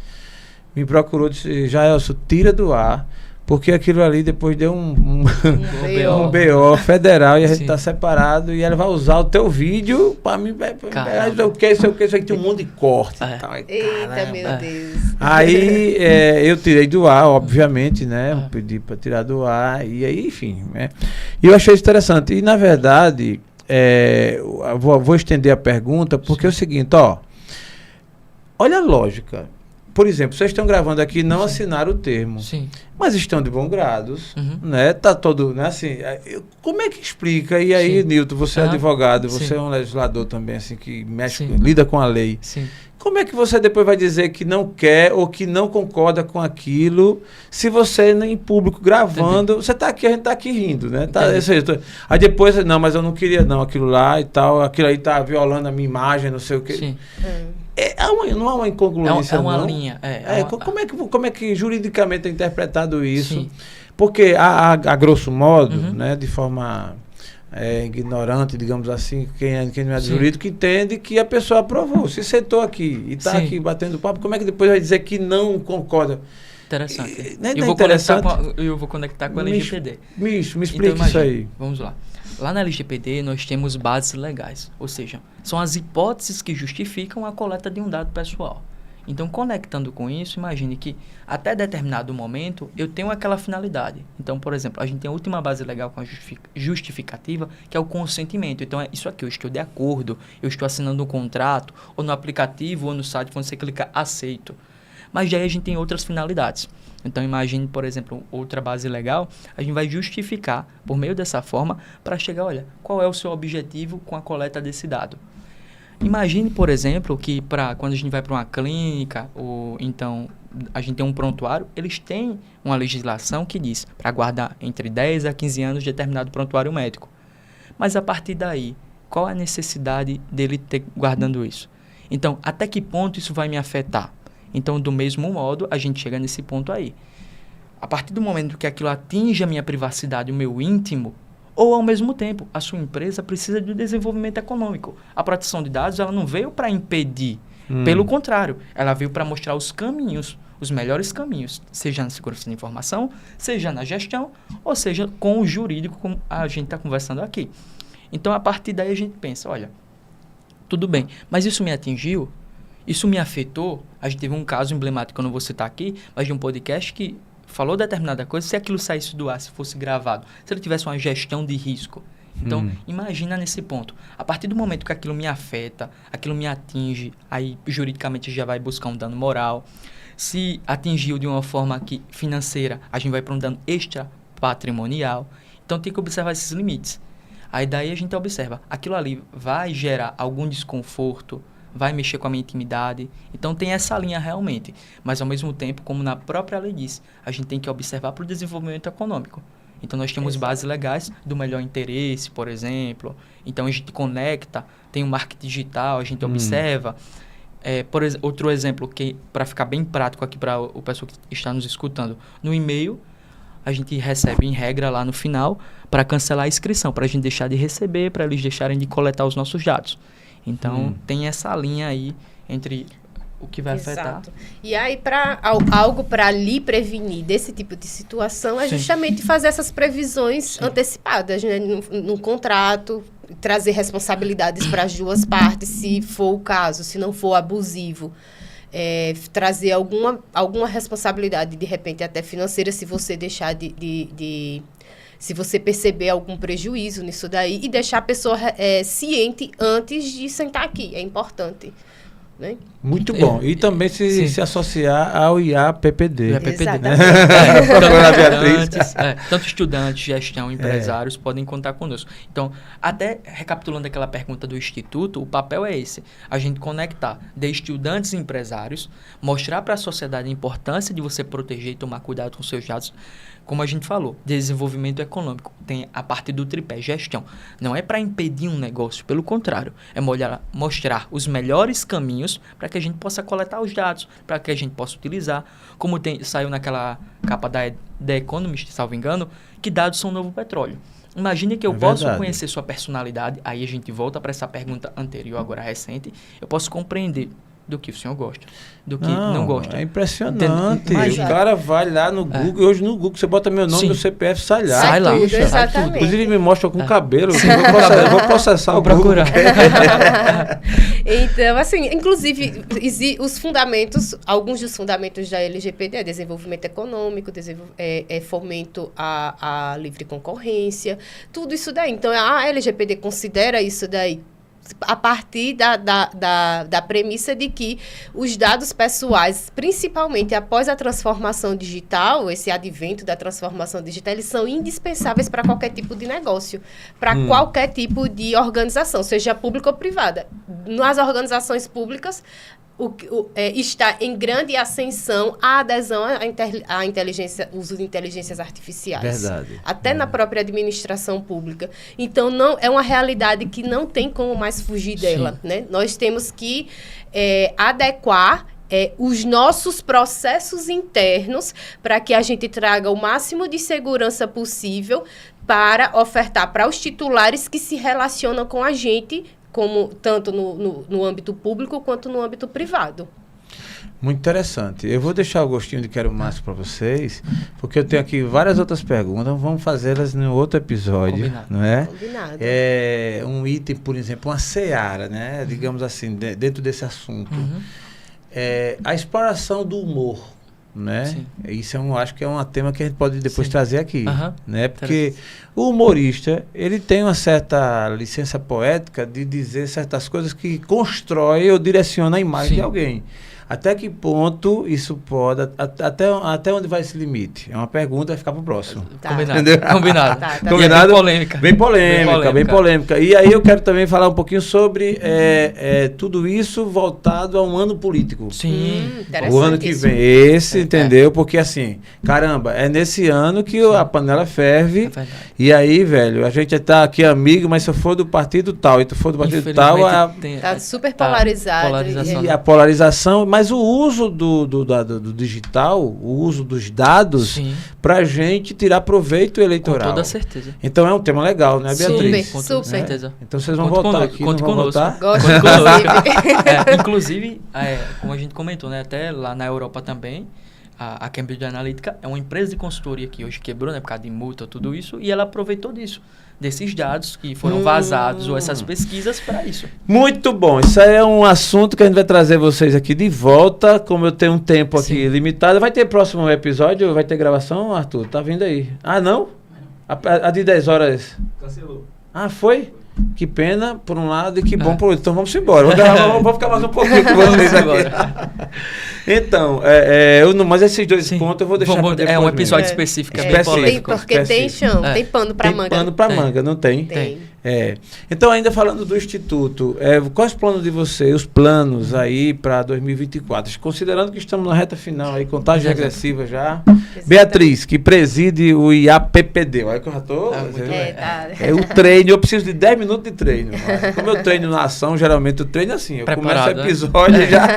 me procurou e disse, Jaelson, tira do ar, porque aquilo ali depois deu um BO federal e a gente está separado e ela vai usar o teu vídeo para me o que isso aí tem um monte de corte e tal. Eita, meu Deus. Aí eu tirei do ar, obviamente, né? Eu pedi para tirar do ar e aí, enfim, né? E eu achei isso interessante. E na verdade, vou estender a pergunta porque é o seguinte, ó, olha a lógica. Por exemplo, vocês estão gravando aqui, não assinaram o termo. Sim. Mas estão de bons grados, né? Tá todo, né? Assim, como é que explica? E aí, Newton, você é advogado, você é um legislador também, assim, que lida com a lei. Sim. Como é que você depois vai dizer que não quer ou que não concorda com aquilo, se você em público gravando, você tá aqui, a gente tá aqui rindo, né? Aí depois, não, mas eu não queria não, aquilo lá e tal, aquilo aí tá violando a minha imagem, não sei o quê. Sim. Não há uma incongruência, é uma não? linha. Como é que juridicamente é interpretado isso? Sim. Porque, a grosso modo, né, de forma ignorante, digamos assim, quem não é jurídico, entende que a pessoa aprovou. Se sentou aqui e está aqui batendo papo, como é que depois vai dizer que não concorda? Interessante. Eu vou conectar com a LGPD. Me explica isso aí. Vamos lá. Lá na LGPD nós temos bases legais, ou seja, são as hipóteses que justificam a coleta de um dado pessoal. Então, conectando com isso, imagine que até determinado momento eu tenho aquela finalidade. Então, por exemplo, a gente tem a última base legal com a justificativa, que é o consentimento. Então, é isso aqui, eu estou de acordo, eu estou assinando um contrato, ou no aplicativo, ou no site, quando você clica aceito. Mas já aí a gente tem outras finalidades. Então, imagine, por exemplo, outra base legal, a gente vai justificar, por meio dessa forma, para chegar, olha, qual é o seu objetivo com a coleta desse dado? Imagine, por exemplo, que quando a gente vai para uma clínica, ou então a gente tem um prontuário, eles têm uma legislação que diz para guardar entre 10 a 15 anos determinado prontuário médico. Mas a partir daí, qual a necessidade dele ter guardando isso? Então, até que ponto isso vai me afetar? Então, do mesmo modo, a gente chega nesse ponto aí. A partir do momento que aquilo atinge a minha privacidade, o meu íntimo, ou ao mesmo tempo, a sua empresa precisa de desenvolvimento econômico. A proteção de dados, ela não veio para impedir. Pelo contrário, ela veio para mostrar os caminhos, os melhores caminhos, seja na segurança da informação, seja na gestão, ou seja com o jurídico, como a gente está conversando aqui. Então, a partir daí a gente pensa, olha, tudo bem, mas isso me atingiu? Isso me afetou? A gente teve um caso emblemático, eu não vou citar aqui, mas de um podcast que falou determinada coisa, se aquilo saísse do ar, se fosse gravado, se ele tivesse uma gestão de risco. Então, imagina nesse ponto. A partir do momento que aquilo me afeta, aquilo me atinge, aí juridicamente já vai buscar um dano moral. Se atingiu de uma forma financeira, a gente vai para um dano extra patrimonial. Então, tem que observar esses limites. Aí daí a gente observa, aquilo ali vai gerar algum desconforto, vai mexer com a minha intimidade. Então, tem essa linha realmente. Mas, ao mesmo tempo, como na própria lei diz, a gente tem que observar para o desenvolvimento econômico. Então, nós temos bases legais do melhor interesse, por exemplo. Então, a gente conecta, tem o marketing digital, a gente observa. Outro exemplo, que para ficar bem prático aqui para o pessoal que está nos escutando, no e-mail, a gente recebe em regra lá no final para cancelar a inscrição, para a gente deixar de receber, para eles deixarem de coletar os nossos dados. Então, tem essa linha aí entre o que vai afetar. E aí, algo para lhe prevenir desse tipo de situação é justamente fazer essas previsões antecipadas, né? No contrato, trazer responsabilidades para as duas partes, se for o caso, se não for abusivo. Trazer alguma responsabilidade, de repente até financeira, se você deixar se você perceber algum prejuízo nisso daí, e deixar a pessoa ciente antes de sentar aqui. É importante. Né? Muito bom. E também se associar ao IAPPD. Exatamente. Tanto estudantes, gestão, empresários podem contar conosco. Então, até recapitulando aquela pergunta do Instituto, o papel é esse. A gente conectar de estudantes e empresários, mostrar para a sociedade a importância de você proteger e tomar cuidado com seus dados. Como a gente falou, desenvolvimento econômico tem a parte do tripé, gestão. Não é para impedir um negócio, pelo contrário. É mostrar os melhores caminhos para que a gente possa coletar os dados, para que a gente possa utilizar. Como saiu naquela capa da The Economist, salvo engano, que dados são o novo petróleo. Imagine que eu posso conhecer sua personalidade, aí a gente volta para essa pergunta anterior, agora recente, eu posso compreender do que o senhor gosta, do que não gosta. É impressionante. O cara vai lá no Google, e hoje no Google você bota meu nome, meu CPF, sai lá. Sai lá. Exatamente. Inclusive me mostra com cabelo, eu vou processar o Google. Então, assim, inclusive, os fundamentos, alguns dos fundamentos da LGPD é desenvolvimento econômico, fomento à livre concorrência, tudo isso daí. Então, a LGPD considera isso daí a partir da premissa de que os dados pessoais, principalmente após a transformação digital, esse advento da transformação digital, eles são indispensáveis para qualquer tipo de negócio, para qualquer tipo de organização, seja pública ou privada. Nas organizações públicas, está em grande ascensão a adesão à inteligência, uso de inteligências artificiais. Verdade. Até na própria administração pública. Então, não é uma realidade que não tem como mais fugir dela. Né? Nós temos que adequar os nossos processos internos para que a gente traga o máximo de segurança possível para ofertar para os titulares que se relacionam com a gente, como tanto no âmbito público quanto no âmbito privado. Muito interessante. Eu vou deixar o gostinho de quero mais para vocês, porque eu tenho aqui várias outras perguntas, vamos fazê-las no outro episódio. Combinado. Não é? Combinado. É um item, por exemplo, uma seara, né? Digamos assim, dentro desse assunto. A exploração do humor, né? Sim. Isso acho que é um tema que a gente pode depois trazer aqui, né? Porque o humorista, ele tem uma certa licença poética de dizer certas coisas que constrói ou direciona a imagem de alguém. Até que ponto isso pode... Até onde vai esse limite? É uma pergunta, vai ficar pro próximo. Combinado. Entendeu? Combinado. Combinado? Bem polêmica. Bem polêmica. E aí eu quero também falar um pouquinho sobre tudo isso voltado a um ano político. Sim. O ano que vem. Entendeu? Porque assim, caramba, é nesse ano que a panela ferve. E aí, velho, a gente tá aqui amigo, mas se eu for do partido tal e tu for do partido tal... Tá super polarizado. E a polarização... Mas o uso do digital, o uso dos dados, para a gente tirar proveito eleitoral. Com toda certeza. Então é um tema legal, né, Beatriz? Super. Com certeza. Então vocês vão voltar aqui, conte não vão conosco. voltar? Gosto, inclusive, como a gente comentou, né, até lá na Europa também, a Cambridge Analytica é uma empresa de consultoria que hoje quebrou, né, por causa de multa, tudo isso, e ela aproveitou desses dados que foram vazados ou essas pesquisas para isso. Muito bom. Isso aí é um assunto que a gente vai trazer vocês aqui de volta. Como eu tenho um tempo aqui limitado, vai ter próximo episódio? Vai ter gravação, Arthur? Tá vindo aí. Ah, não? A de 10 horas? Cancelou. Ah, foi? Que pena, por um lado, e que bom por outro. Então vamos embora. Vamos ficar mais um pouquinho com vocês aqui. Então, mas esses dois pontos eu vou deixar para depois. É um episódio específico. Porque tem chão, tem pano para manga. Tem pano para manga, não tem? Tem. Então, ainda falando do Instituto, quais os planos de vocês, os planos aí para 2024? Considerando que estamos na reta final aí, contagem regressiva já. Beatriz, que preside o IAPPD. Olha que eu já estou... o treino, eu preciso de 10 minutos de treino. Como eu treino na ação, geralmente eu treino assim. Eu começo o episódio e já...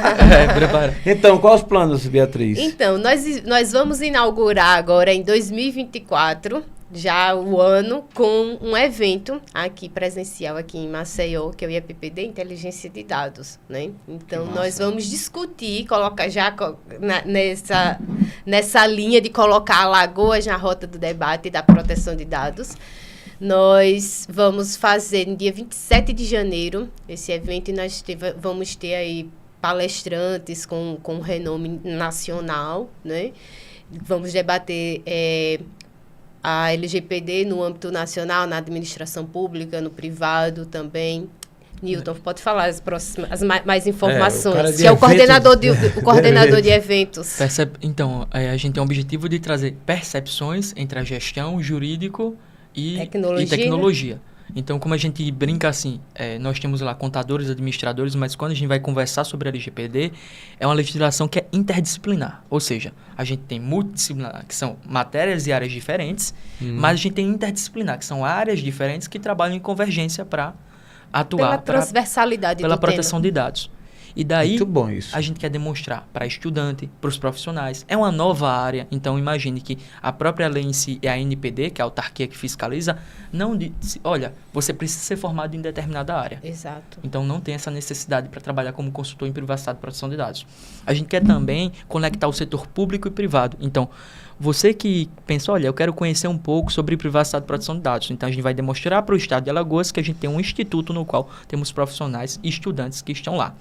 Prepara. Então, quais os planos, Beatriz? Então, nós vamos inaugurar agora em 2024... já o ano com um evento aqui presencial aqui em Maceió, que é o IAPPD, Inteligência de Dados, né? Então, nós vamos discutir, colocar já nessa linha de colocar Alagoas na rota do debate da proteção de dados. Nós vamos fazer no dia 27 de janeiro esse evento e nós vamos ter aí palestrantes com renome nacional, né? Vamos debater... a LGPD no âmbito nacional, na administração pública, no privado também. Newton, pode falar as mais informações. Que é o coordenador de eventos. Então, a gente tem o objetivo de trazer percepções entre a gestão, jurídico e tecnologia. Então, como a gente brinca assim, nós temos lá contadores, administradores, mas quando a gente vai conversar sobre a LGPD, é uma legislação que é interdisciplinar. Ou seja, a gente tem multidisciplinar, que são matérias e áreas diferentes, mas a gente tem interdisciplinar, que são áreas diferentes que trabalham em convergência para atuar... Pela transversalidade pela proteção de dados. E daí, muito bom isso. A gente quer demonstrar para estudante, para os profissionais. É uma nova área, então imagine que a própria lei em si é a NPD, que é a autarquia que fiscaliza, não diz, olha, você precisa ser formado em determinada área. Exato. Então não tem essa necessidade para trabalhar como consultor em privacidade e proteção de dados. A gente quer também conectar o setor público e privado. Então, você que pensa, olha, eu quero conhecer um pouco sobre privacidade e proteção de dados. Então, a gente vai demonstrar para o estado de Alagoas que a gente tem um instituto no qual temos profissionais e estudantes que estão lá.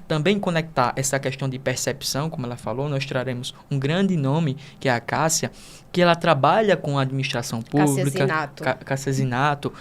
Também conectar essa questão de percepção, como ela falou, nós traremos um grande nome, que é a Cássia, que ela trabalha com a administração pública. Cássia Zinato.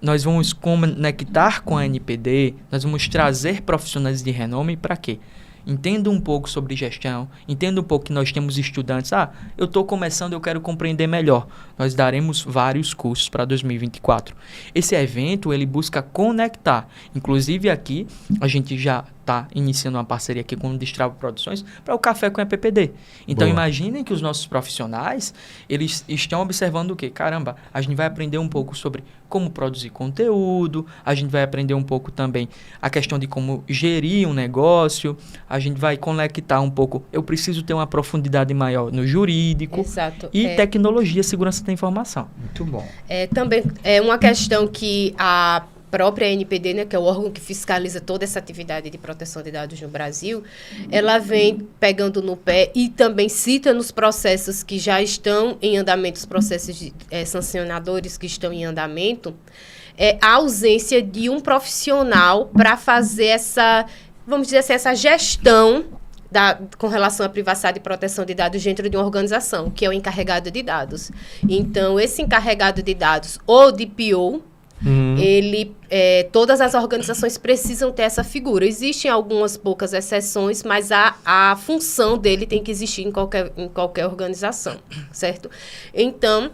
Nós vamos conectar com a NPD, nós vamos trazer profissionais de renome para quê? Entenda um pouco sobre gestão, entenda um pouco que nós temos estudantes. Eu estou começando, eu quero compreender melhor. Nós daremos vários cursos para 2024. Esse evento, ele busca conectar. Inclusive aqui, a gente já está iniciando uma parceria aqui com o Destrava Produções para o Café com EPPD. Então, imaginem que os nossos profissionais, eles estão observando o quê? Caramba, a gente vai aprender um pouco sobre como produzir conteúdo, a gente vai aprender um pouco também a questão de como gerir um negócio, a gente vai conectar um pouco, eu preciso ter uma profundidade maior no jurídico. Exato. E tecnologia, segurança da informação. Muito bom. Também é uma questão que a própria NPD, né, que é o órgão que fiscaliza toda essa atividade de proteção de dados no Brasil, ela vem pegando no pé e também cita nos processos que já estão em andamento, os processos sancionadores que estão em andamento, a ausência de um profissional para fazer essa, vamos dizer assim, essa gestão com relação à privacidade e proteção de dados dentro de uma organização, que é o encarregado de dados. Então, esse encarregado de dados, ou DPO, todas as organizações precisam ter essa figura. Existem algumas poucas exceções, mas a função dele tem que existir em qualquer organização, certo? Então,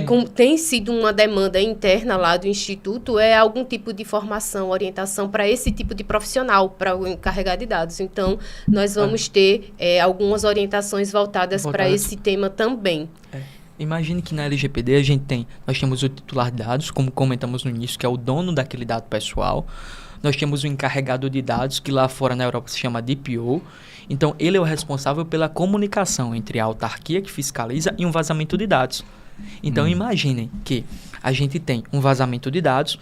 como tem sido uma demanda interna lá do Instituto, algum tipo de formação, orientação para esse tipo de profissional, para o encarregado de dados. Então, nós vamos ter algumas orientações voltadas para esse tema também. Imagine que na LGPD nós temos o titular de dados, como comentamos no início, que é o dono daquele dado pessoal. Nós temos o encarregado de dados, que lá fora na Europa se chama DPO. Então, ele é o responsável pela comunicação entre a autarquia que fiscaliza e um vazamento de dados. Então, imaginem que a gente tem um vazamento de dados.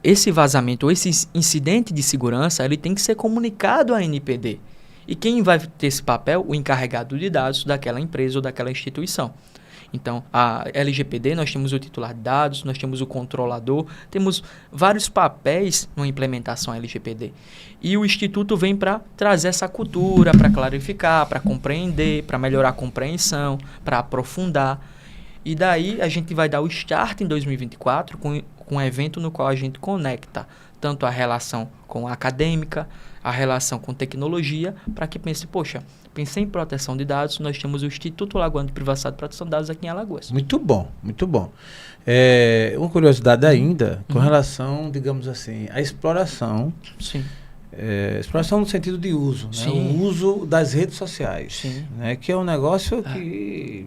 Esse vazamento, ou esse incidente de segurança, ele tem que ser comunicado à NPD. E quem vai ter esse papel? O encarregado de dados daquela empresa ou daquela instituição. Então, a LGPD, nós temos o titular de dados, nós temos o controlador, temos vários papéis na implementação LGPD. E o Instituto vem para trazer essa cultura, para clarificar, para compreender, para melhorar a compreensão, para aprofundar. E daí a gente vai dar o start em 2024 com um evento no qual a gente conecta tanto a relação com a acadêmica, a relação com tecnologia, para que pense, poxa, pensei em proteção de dados, nós temos o Instituto Alagoano de Privacidade e Proteção de Dados aqui em Alagoas. Muito bom, muito bom. Uma curiosidade ainda, com relação, digamos assim, à exploração. Sim. Exploração no sentido de uso, né? O uso das redes sociais, né? Que é um negócio que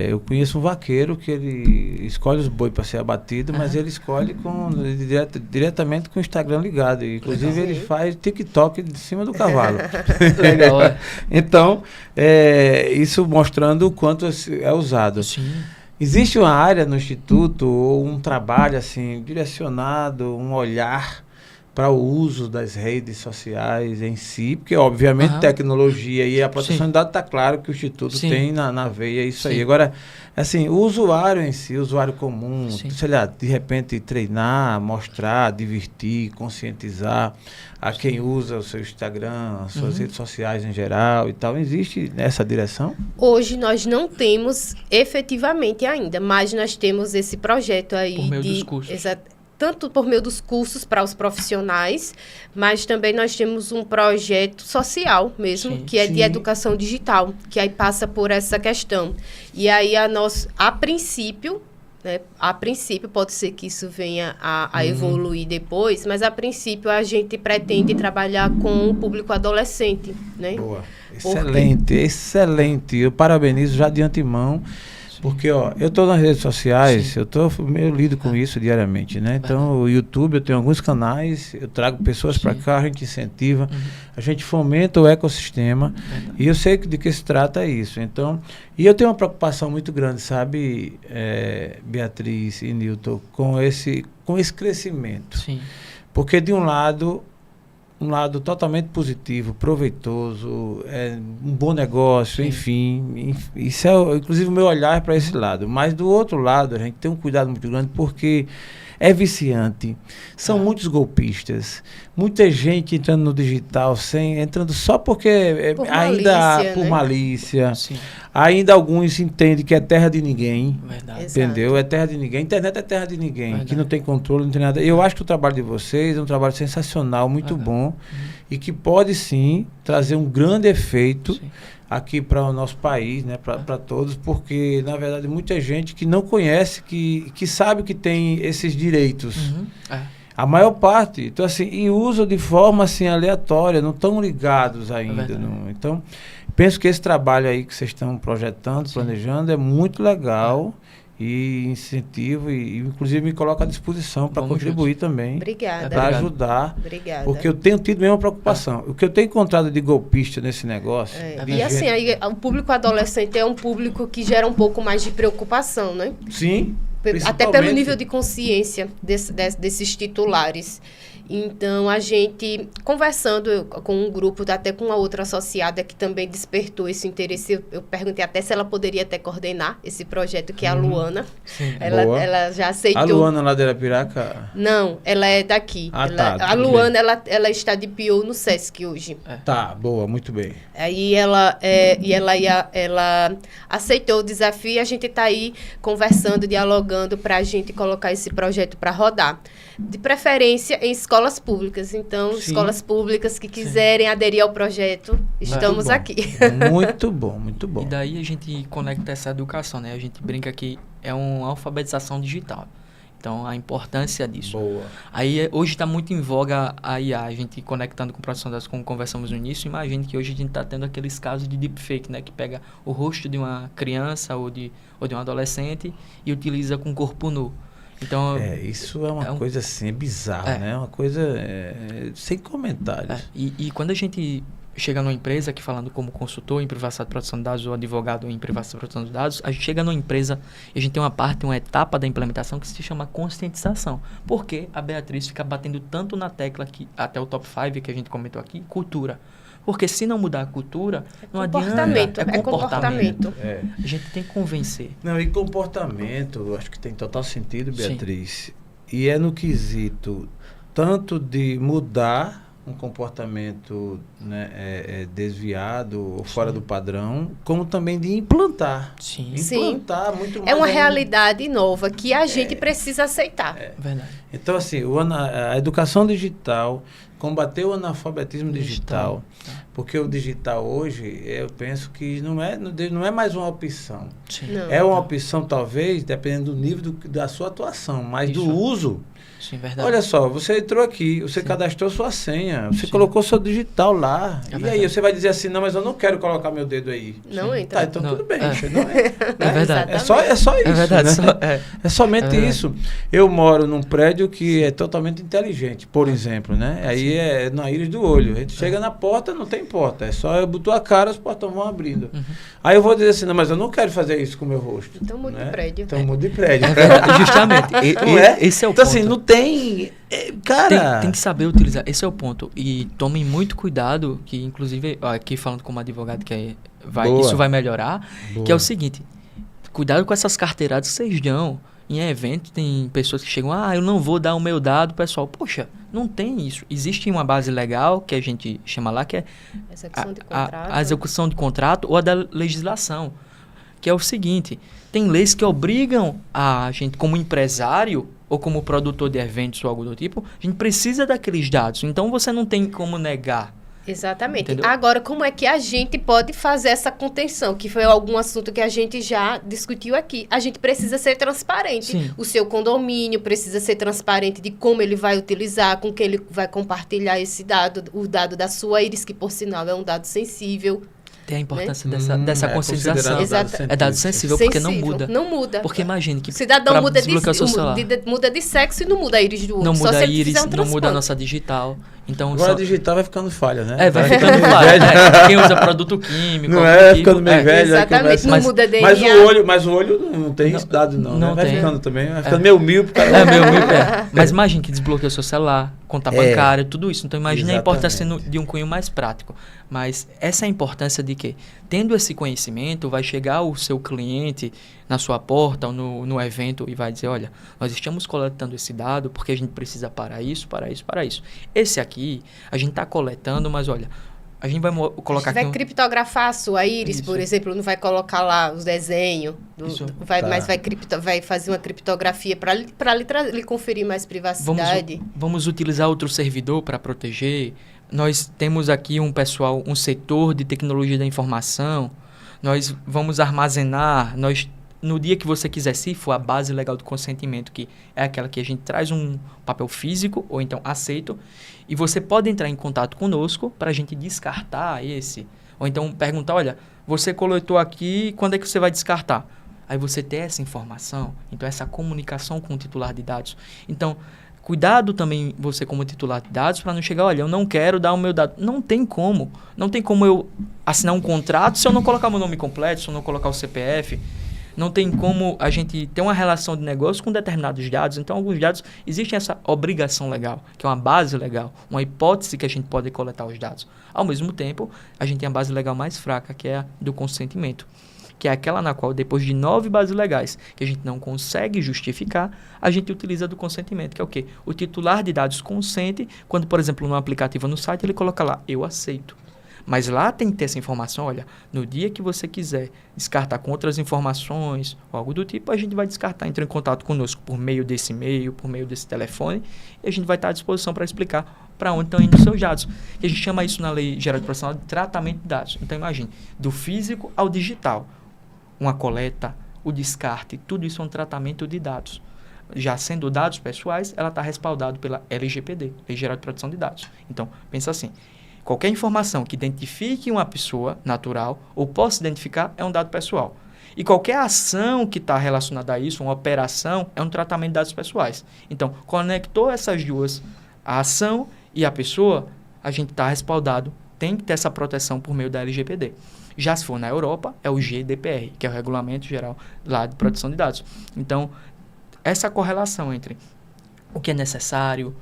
eu conheço um vaqueiro que ele escolhe os boi para ser abatido, mas ele escolhe diretamente com o Instagram ligado. Inclusive ele faz TikTok de cima do cavalo. Legal, Então, isso mostrando o quanto é usado. Sim. Existe uma área no Instituto, ou um trabalho assim, direcionado, um olhar para o uso das redes sociais em si, porque obviamente tecnologia e a proteção de dados está claro que o Instituto tem na veia isso aí. Agora, assim, o usuário em si, o usuário comum, sei lá, de repente treinar, mostrar, divertir, conscientizar a quem usa o seu Instagram, as suas redes sociais em geral e tal, existe nessa direção? Hoje nós não temos efetivamente ainda, mas nós temos esse projeto aí por meio dos cursos. Tanto por meio dos cursos para os profissionais, mas também nós temos um projeto social mesmo, que é de educação digital, que aí passa por essa questão. E aí a princípio, né, pode ser que isso venha a evoluir depois, mas a princípio a gente pretende trabalhar com o público adolescente, né? Boa, excelente, excelente. Eu parabenizo já de antemão. Porque, eu estou nas redes sociais, eu lido com isso diariamente, né? Então, o YouTube, eu tenho alguns canais, eu trago pessoas para cá, a gente incentiva, a gente fomenta o ecossistema, e eu sei de que se trata isso. Então, e eu tenho uma preocupação muito grande, sabe, Beatriz e Nilton, com esse crescimento. Sim. Porque, de um lado totalmente positivo, proveitoso, um bom negócio, enfim, isso é inclusive o meu olhar para esse lado. Mas do outro lado, a gente tem um cuidado muito grande porque é viciante, são muitos golpistas, muita gente entrando no digital, entrando só porque por malícia, ainda alguns entendem que é terra de ninguém, entendeu? É terra de ninguém, a internet é terra de ninguém, que não tem controle, não tem nada. Eu acho que o trabalho de vocês é um trabalho sensacional, muito bom, e que pode sim trazer um grande efeito aqui para o nosso país, né, para todos, porque, na verdade, muita gente que não conhece, que sabe que tem esses direitos. A maior parte, então assim, e usam de forma assim aleatória, não estão ligados ainda. Então, penso que esse trabalho aí que vocês estão projetando, planejando, é muito legal e incentivo e inclusive me coloco à disposição para contribuir também. Obrigada. Para ajudar. Obrigada. Porque eu tenho tido mesmo preocupação. O que eu tenho encontrado de golpista nesse negócio... E assim, aí, o público adolescente é um público que gera um pouco mais de preocupação, né? Sim. Até pelo nível de consciência desses titulares. Então, a gente, conversando com um grupo, até com uma outra associada que também despertou esse interesse, eu perguntei até se ela poderia até coordenar esse projeto, que é a Luana. Sim. Ela já aceitou. A Luana lá de Arapiraca? Não, ela é daqui. A Luana, ela está de PO no SESC hoje. Tá, boa, muito bem. Aí ela aceitou o desafio e a gente está aí conversando, dialogando para a gente colocar esse projeto para rodar. De preferência em escolas públicas. Então, escolas públicas que quiserem aderir ao projeto, estamos aqui. Muito bom, muito bom. E daí a gente conecta essa educação, né? A gente brinca que é uma alfabetização digital. Então, a importância disso. Boa. Aí, hoje está muito em voga a IA, a gente conectando com o produção das, como conversamos no início. Imagine que hoje a gente está tendo aqueles casos de deepfake, né? Que pega o rosto de uma criança ou de um adolescente e utiliza com o corpo nu. Então, isso é uma coisa assim, bizarra, né? Uma coisa sem comentários. E quando a gente chega numa empresa, que falando como consultor em privacidade e proteção de dados ou advogado em privacidade e proteção de dados, a gente chega numa empresa e a gente tem uma etapa da implementação que se chama conscientização. Porque a Beatriz fica batendo tanto na tecla, que até o top 5 que a gente comentou aqui, cultura. Porque se não mudar a cultura, não adianta. É comportamento. A gente tem que convencer. Não, e comportamento, acho que tem total sentido, Beatriz. Sim. E é no quesito tanto de mudar um comportamento, né, desviado ou fora do padrão, como também de implantar. Sim. Implantar muito mais. É uma realidade nova que a gente precisa aceitar. Verdade. Então, assim, a educação digital, combater o analfabetismo digital, porque o digital hoje, eu penso que não é mais uma opção. É uma opção, talvez, dependendo do nível da sua atuação, mas do uso. Sim, verdade. Olha só, você entrou aqui, você cadastrou sua senha, você colocou seu digital lá. E aí você vai dizer assim, não, mas eu não quero colocar meu dedo aí. Não entra. Tá, então tudo bem. Não é verdade. É só isso. É verdade. Né? É somente isso. Eu moro num prédio que é totalmente inteligente, por exemplo, né? Aí é na íris do olho. A gente chega na porta, não tem porta. É só eu botar a cara, os portões vão abrindo. Aí eu vou dizer assim, não, mas eu não quero fazer isso com o meu rosto. Então muda de prédio. Então muda de prédio. É verdade, justamente. Esse é o ponto. Então assim, não tem... Cara... Tem que saber utilizar. Esse é o ponto. E tomem muito cuidado, que inclusive, aqui falando como advogado, que isso vai melhorar, que é o seguinte, cuidado com essas carteiradas que vocês dão. Em eventos tem pessoas que chegam, eu não vou dar o meu dado, pessoal. Poxa, não tem isso. Existe uma base legal, que a gente chama lá, que é a execução de contrato ou a da legislação. Que é o seguinte, tem leis que obrigam a gente, como empresário ou como produtor de eventos ou algo do tipo, a gente precisa daqueles dados. Então, você não tem como negar. Exatamente. Entendeu? Agora, como é que a gente pode fazer essa contenção? Que foi algum assunto que a gente já discutiu aqui. A gente precisa ser transparente. Sim. O seu condomínio precisa ser transparente de como ele vai utilizar, com quem ele vai compartilhar esse dado, o dado da sua íris, que, por sinal, é um dado sensível. Tem a importância dessa conscientização. É dado sensível, porque não muda. Não muda. Porque imagine que... O cidadão muda de sexo e não muda a íris do olho. Não muda a íris, não muda a nossa digital. Então, agora a digital vai ficando falha, né? Vai ficando falha. Quem usa produto químico... Não é, ficando meio velho. Exatamente, não muda DNA. Mas o olho não tem dado, não. Vai ficando também, vai ficando meio míope. Mas imagine que desbloqueia o seu celular, conta bancária, tudo isso. Então, imagine a importância de um cunho mais prático. Mas essa é a importância de que, tendo esse conhecimento, vai chegar o seu cliente na sua porta ou no evento e vai dizer, olha, nós estamos coletando esse dado porque a gente precisa para isso. Esse aqui, a gente está coletando, mas olha, a gente vai colocar aqui... Vai criptografar a sua íris, por exemplo, não vai colocar lá os desenhos, mas vai fazer uma criptografia para lhe conferir mais privacidade. Vamos utilizar outro servidor para proteger. Nós temos aqui um setor de tecnologia da informação. Nós vamos armazenar, nós no dia que você quiser, se for a base legal do consentimento, que é aquela que a gente traz um papel físico, ou então aceito, e você pode entrar em contato conosco para a gente descartar esse. Ou então perguntar, olha, você coletou aqui, quando é que você vai descartar? Aí você ter essa informação, então essa comunicação com o titular de dados. Então, cuidado também você como titular de dados para não chegar, olha, eu não quero dar o meu dado. Não tem como eu assinar um contrato se eu não colocar meu nome completo, se eu não colocar o CPF. Não tem como a gente ter uma relação de negócio com determinados dados. Então, alguns dados, existe essa obrigação legal, que é uma base legal, uma hipótese que a gente pode coletar os dados. Ao mesmo tempo, a gente tem a base legal mais fraca, que é a do consentimento, que é aquela na qual, depois de 9 bases legais que a gente não consegue justificar, a gente utiliza do consentimento, que é o quê? O titular de dados consente, quando, por exemplo, no aplicativo no site, ele coloca lá, eu aceito. Mas lá tem que ter essa informação, olha, no dia que você quiser descartar com outras informações ou algo do tipo, a gente vai descartar, entra em contato conosco por meio desse e-mail, por meio desse telefone, e a gente vai estar à disposição para explicar para onde estão indo os seus dados. E a gente chama isso na Lei Geral de Proteção de Tratamento de Dados. Então, imagine, do físico ao digital, uma coleta, o descarte, tudo isso é um tratamento de dados. Já sendo dados pessoais, ela está respaldada pela LGPD, Lei Geral de Proteção de Dados. Então, pensa assim, qualquer informação que identifique uma pessoa natural ou possa identificar é um dado pessoal. E qualquer ação que está relacionada a isso, uma operação, é um tratamento de dados pessoais. Então, conectou essas duas, a ação e a pessoa, a gente está respaldado, tem que ter essa proteção por meio da LGPD. Já se for na Europa, é o GDPR, que é o Regulamento Geral lá de Proteção de Dados. Então, essa correlação entre o que é necessário,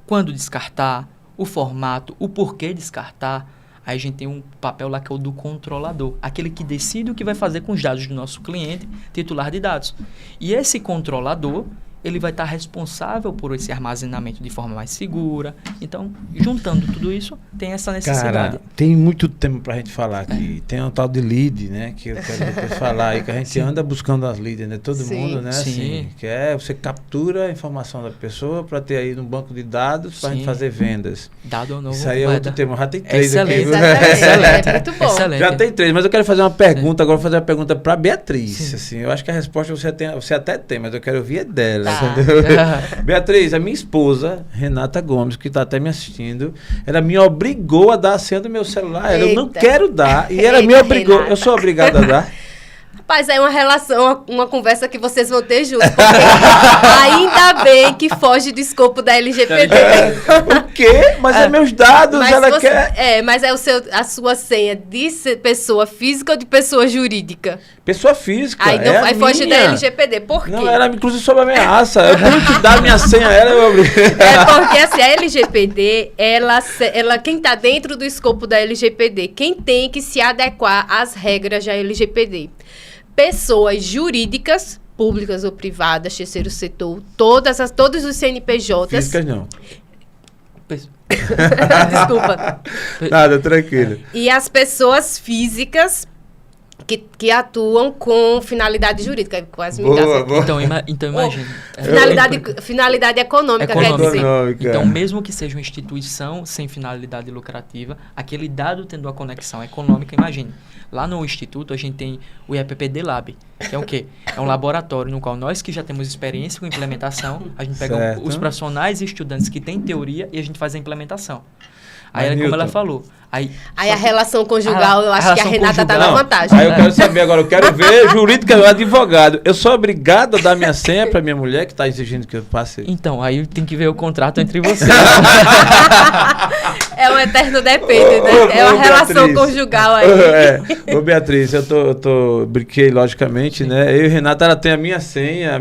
quando descartar, o formato, o porquê descartar, aí a gente tem um papel lá que é o do controlador, aquele que decide o que vai fazer com os dados do nosso cliente, titular de dados. E esse controlador, ele vai estar responsável por esse armazenamento de forma mais segura. Então, juntando tudo isso, tem essa necessidade. Cara, tem muito tempo pra gente falar aqui. Tem um tal de lead, né? Que eu quero depois falar aí, que a gente anda buscando as leads, né? Todo mundo, né? Sim. Assim, que é, você captura a informação da pessoa para ter aí no banco de dados pra gente fazer vendas. Dado ou novo. Isso aí é outro tema. Já tem 3 aqui. Excelente. É muito bom. Excelente. Já tem 3, mas eu quero fazer uma pergunta, agora vou fazer uma pergunta pra Beatriz. Assim, eu acho que a resposta você até tem, mas eu quero ouvir dela. Tá. Beatriz, a minha esposa, Renata Gomes, que está até me assistindo, ela me obrigou a dar a senha do meu celular. Eu não quero dar. E ela me obrigou. Renata. Eu sou obrigada a dar. Rapaz, é uma relação, uma conversa que vocês vão ter juntos. Porque ainda bem que foge do escopo da LGPD. O quê? Mas é meus dados, mas ela quer... mas é a sua senha de pessoa física ou de pessoa jurídica? Pessoa física. Aí foge da LGPD. Por quê? Não, ela me inclusive sob ameaça. Eu tenho que dar minha senha a ela. É porque assim, a LGPD, quem está dentro do escopo da LGPD, quem tem que se adequar às regras da LGPD. Pessoas jurídicas, públicas ou privadas, terceiro setor, todos os CNPJs... Físicas não. Desculpa. Nada, tranquilo. E as pessoas físicas que atuam com finalidade jurídica. Quase me boa. Então imagine. Finalidade econômica, quer dizer. Então, mesmo que seja uma instituição sem finalidade lucrativa, aquele dado tendo uma conexão econômica, imagine. Lá no Instituto, a gente tem o IEPPD Lab, que é o quê? É um laboratório no qual nós que já temos experiência com implementação, a gente pega os profissionais e estudantes que têm teoria e a gente faz a implementação. Aí, como ela falou... Aí a relação conjugal, eu acho que a Renata está na vantagem. Aí eu quero saber agora, eu quero ver jurídica, advogado. Eu sou obrigado a dar minha senha para minha mulher que está exigindo que eu passe? Então, aí tem que ver o contrato entre vocês. É um eterno depende, né? É uma relação conjugal aí. Ô Beatriz, eu brinquei logicamente, né? Eu e Renata, ela tem a minha senha,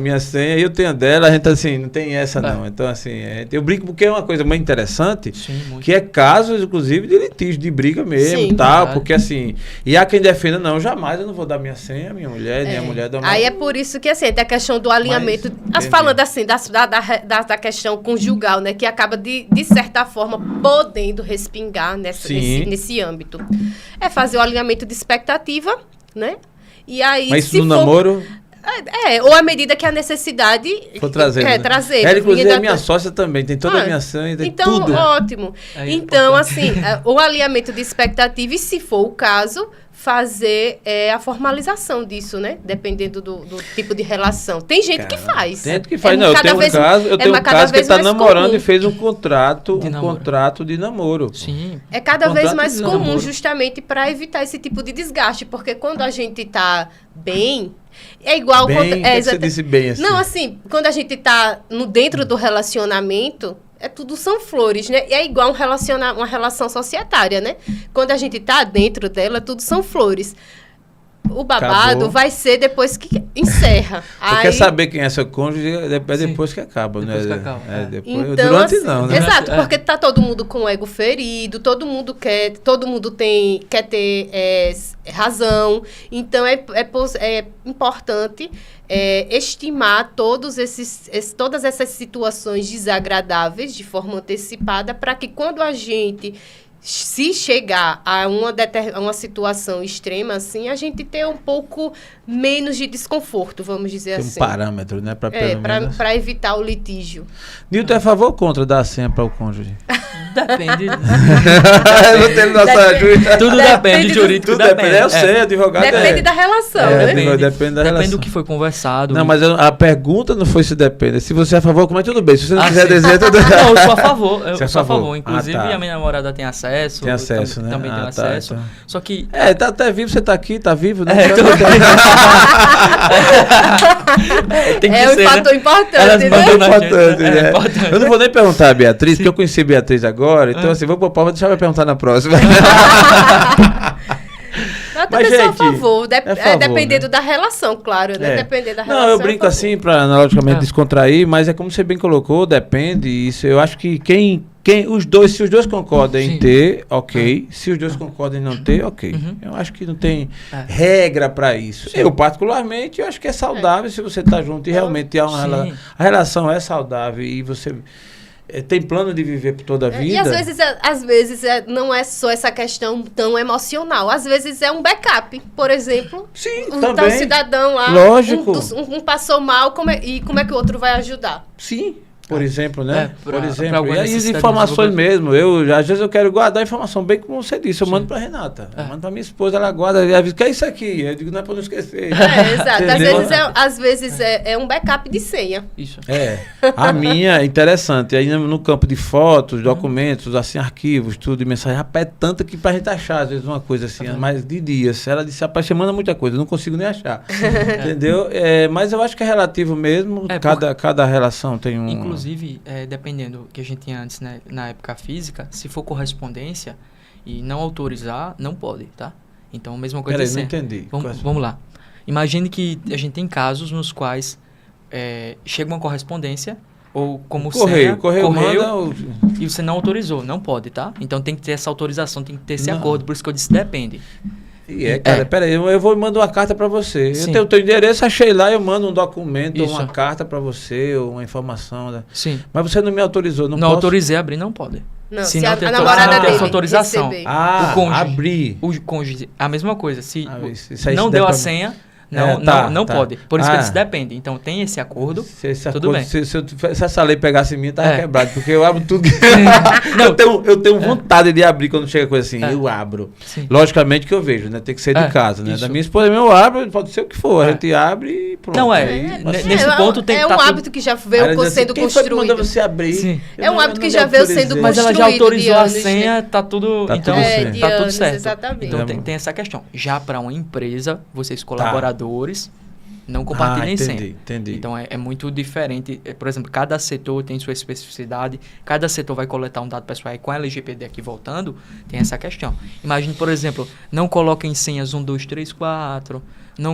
eu tenho a dela, a gente assim, não tem essa não. Então assim, eu brinco porque é uma coisa muito interessante, que é casos, inclusive, de litígio, de briga mesmo, tal, porque assim, e há quem defenda, não, jamais eu não vou dar minha senha, minha mulher, nem a mulher da Aí é por isso que assim, tem a questão do alinhamento, falando assim, da questão conjugal, né, que acaba de certa forma podendo respingar nesse âmbito. É fazer o alinhamento de expectativa, né? E aí, mas isso no namoro... ou à medida que a necessidade for trazer. Trazer. Ela, inclusive, é minha sócia também, tem toda a minha senha, tem tudo. Então, ótimo. Então, assim, o alinhamento de expectativa, e se for o caso, fazer a formalização disso, né? Dependendo do tipo de relação. Tem gente que faz. Tem gente que faz. Não, eu tenho um caso que ele está namorando e fez um contrato de namoro. Sim. É cada vez mais comum, justamente para evitar esse tipo de desgaste, porque quando a gente está bem, é igual... Bem, você disse bem assim. Não, assim, quando a gente está dentro do relacionamento... tudo são flores, né? E é igual uma relação societária, né? Quando a gente tá dentro dela, tudo são flores. O babado vai ser depois que encerra. Você quer saber quem é seu cônjuge, depois que acaba, depois né? Que acaba. Então, durante assim, não, né? Exato, porque tá todo mundo com o ego ferido, todo mundo quer ter razão. Então, é importante estimar todas essas situações desagradáveis de forma antecipada, para que quando a gente se chegar a uma situação extrema, assim, a gente ter um pouco menos de desconforto, vamos dizer assim. Tem um parâmetro, né? Para evitar o litígio. Nilton, é a favor ou contra dar a senha para o cônjuge? Depende. Não tem nossa juíza. Tudo depende, jurídico tudo depende. Eu sei, advogado depende da relação, né? Depende da relação. Depende do que foi conversado. Não, mas a pergunta não foi se depende. Se você é a favor, como é tudo bem. Se você não quiser dizer, tudo bem. Não, eu sou a favor. Eu sou a favor. favor. Inclusive, a minha namorada tem acesso. Tem acesso, né? Também tem acesso. Então. Só que... tá até vivo, você tá aqui, tá vivo, né? Tem que ser, um fator importante, né? Importante. Eu não vou nem perguntar a Beatriz, porque eu conheci a Beatriz agora, então assim, vou pra deixar eu perguntar na próxima. Eu também sou a favor, dependendo, né, da relação, claro, né? Depender da relação. Não, eu brinco assim para analogicamente descontrair, mas é como você bem colocou, depende. Isso eu acho que se os dois concordam em ter, ok. Se os dois concordam em não ter, ok. Eu acho que não tem regra para isso. Eu, particularmente, eu acho que é saudável se você tá junto e realmente a relação é saudável e você tem plano de viver por toda a vida. E às vezes não é só essa questão tão emocional. Às vezes é um backup, por exemplo. Sim, também. Tá um cidadão lá, lógico. Um passou mal, como é que o outro vai ajudar? Sim. Por exemplo, né? Por exemplo. E as informações mesmo. Às vezes eu quero guardar a informação, bem como você disse. Eu mando para Renata. Eu mando para minha esposa, ela guarda. Ela diz, o que é isso aqui? Eu digo, não é para não esquecer. Exato. Às vezes é um backup de senha. Isso. A minha é interessante. Aí no campo de fotos, documentos, assim, arquivos, tudo, de mensagem. Rapaz, é tanta que pra gente achar, às vezes, uma coisa assim, mas de dias. Ela disse, rapaz, você manda muita coisa, eu não consigo nem achar. Entendeu? Mas eu acho que é relativo mesmo. Cada relação tem um... Inclusive, dependendo que a gente tinha antes, né, na época física, se for correspondência e não autorizar, não pode, tá? Então, a mesma coisa... Peraí, não entendi. Vamos lá. Imagine que a gente tem casos nos quais chega uma correspondência ou como correio e você não autorizou. Não pode, tá? Então, tem que ter essa autorização, tem que ter esse acordo. Por isso que eu disse depende. Cara, peraí, eu vou mandar uma carta para você. Sim. Eu tenho o teu endereço, achei lá, eu mando um documento, ou uma carta para você, ou uma informação. Né? Sim. Mas você não me autorizou, não posso? autorizei a abrir, não pode. Não, se não tem a namorada dele autorização. O cônjuge. Abrir. O cônjuge, a mesma coisa. Se não deu a senha... Não pode. Por isso que eles dependem. Então tem esse acordo. Tudo bem. Se essa lei pegasse em mim, tava quebrado. Porque eu abro tudo. eu tenho vontade de abrir quando chega coisa assim. Eu abro. Sim. Logicamente que eu vejo, né? Tem que ser de casa, né? Isso. Da minha esposa eu abro, pode ser o que for. A gente abre e pronto. Não nesse ponto tem que um hábito que já veio sendo construído. Quem mandou você abrir? Sim. É um hábito que já veio sendo construído. Mas ela já autorizou a senha, tá tudo. Então tá tudo certo. Exatamente. Então tem essa questão. Já para uma empresa, vocês colaboradores não compartilhem senha. Entendi. Então é muito diferente. Por exemplo, cada setor tem sua especificidade, cada setor vai coletar um dado pessoal e com a LGPD aqui voltando, tem essa questão. Imagine, por exemplo, não coloquem senhas 1, 2, 3, 4,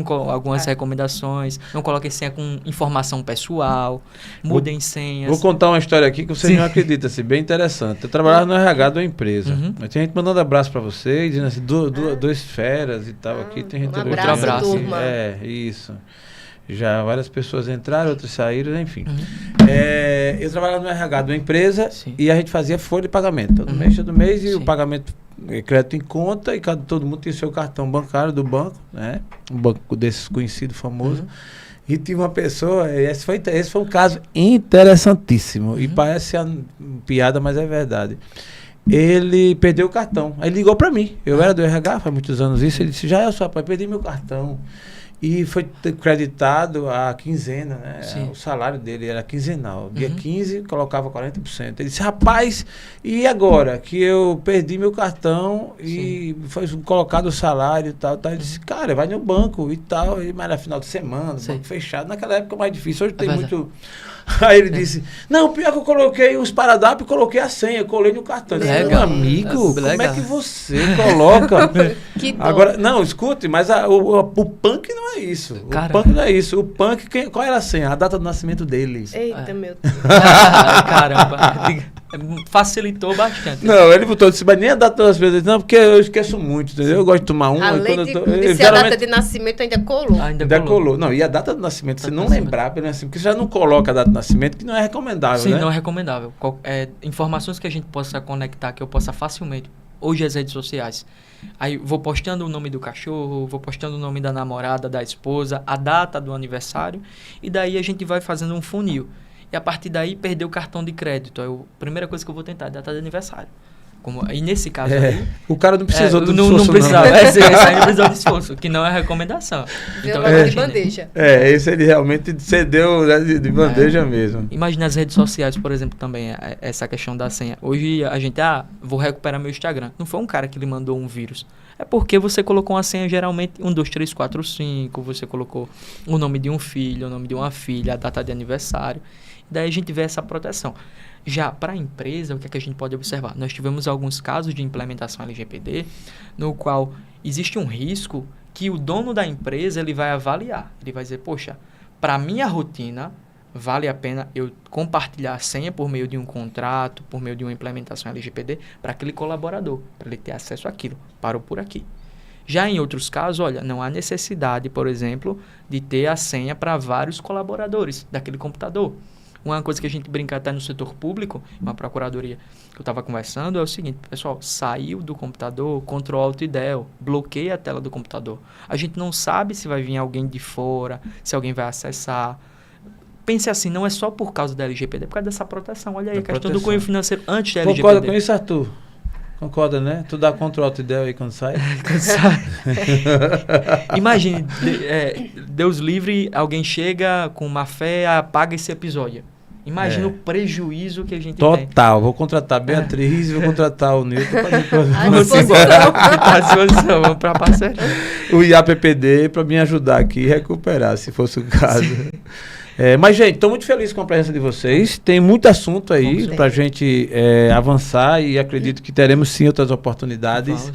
algumas recomendações, não coloquem senha com informação pessoal, mudem senhas. Vou contar uma história aqui que você não acredita, assim, bem interessante. Eu trabalhava no RH de uma empresa. Mas tem gente mandando abraço para vocês, dizendo assim, dois feras e tal, aqui tem gente... Um abraço, turma. Isso. Já várias pessoas entraram, outras saíram, enfim. Eu trabalhava no RH de uma empresa e a gente fazia folha de pagamento. Todo mês, e o pagamento crédito em conta, e todo mundo tinha o seu cartão bancário do banco, né? Um banco desses conhecido, famoso. E tinha uma pessoa, esse foi um caso interessantíssimo. E parece piada, mas é verdade. ele perdeu o cartão. Aí ligou para mim. Eu era do RH, faz muitos anos isso. Ele disse, já só, pai, perdi meu cartão. E foi creditado a quinzena, né? Sim. O salário dele era quinzenal. Dia 15, colocava 40%. Ele disse, rapaz, e agora que eu perdi meu cartão e foi colocado o salário e tal, tal. Ele disse, cara, vai no banco e tal. Mas era final de semana, banco fechado. Naquela época mais difícil. Hoje tem muito... Aí ele disse, não, pior que eu coloquei os paradrapos e coloquei a senha, colei no cartão. Eu disse, meu amigo, como é que você coloca? Que agora, não, escute, mas o punk não é isso. Cara. O punk não é isso. O punk, qual era a senha? A data do nascimento dele. Eita, meu Deus. Caramba. Facilitou bastante. Não, ele botou, disse, mas nem a data das vezes, não, porque eu esqueço muito, entendeu? Eu gosto de tomar uma. Além de ser a data de nascimento, ainda colou. Ainda colou. Não, e a data do nascimento, você não lembrar, assim, porque você já não coloca a data do nascimento, que não é recomendável, Sim, né? não é recomendável. Informações que a gente possa conectar, que eu possa facilmente. Hoje as redes sociais. Aí vou postando o nome do cachorro, vou postando o nome da namorada, da esposa, a data do aniversário, e daí a gente vai fazendo um funil. E a partir daí, perder o cartão de crédito. A primeira coisa que eu vou tentar é data de aniversário. E nesse caso aí... O cara não precisou do esforço, não precisava. Esse aí não precisou de esforço, que não é recomendação. Então, de bandeja. Esse ele realmente cedeu, né, de bandeja mesmo. Imagina as redes sociais, por exemplo, também, essa questão da senha. Hoje a gente, vou recuperar meu Instagram. Não foi um cara que lhe mandou um vírus. É porque você colocou uma senha, geralmente, 1, 2, 3, 4, 5. Você colocou o nome de um filho, o nome de uma filha, a data de aniversário. Daí a gente vê essa proteção. Já para a empresa, o que é que a gente pode observar? Nós tivemos alguns casos de implementação LGPD, no qual existe um risco que o dono da empresa ele vai avaliar. Ele vai dizer, poxa, para minha rotina, vale a pena eu compartilhar a senha por meio de um contrato, por meio de uma implementação LGPD, para aquele colaborador, para ele ter acesso àquilo. Parou por aqui. Já em outros casos, olha, não há necessidade, por exemplo, de ter a senha para vários colaboradores daquele computador. Uma coisa que a gente brinca até no setor público, uma procuradoria que eu estava conversando, é o seguinte, pessoal, saiu do computador, Ctrl Alt e Del, bloqueia a tela do computador. A gente não sabe se vai vir alguém de fora, se alguém vai acessar. Pense assim, não é só por causa da LGPD, é por causa dessa proteção. Olha aí, a questão do cunho financeiro antes da LGPD. Concorda com isso, Arthur? Concorda, né? Tu dá Ctrl Alt e Del aí quando sai? Quando sai. Imagine, Deus livre, alguém chega com má fé, apaga esse episódio. Imagina o prejuízo que a gente tem. Total. Vou contratar a Beatriz e vou contratar o Nilton vamos para parceria. O IAPPD para me ajudar aqui e recuperar, se fosse o caso. Mas, gente, estou muito feliz com a presença de vocês. Tem muito assunto aí para a gente avançar e acredito que teremos sim outras oportunidades.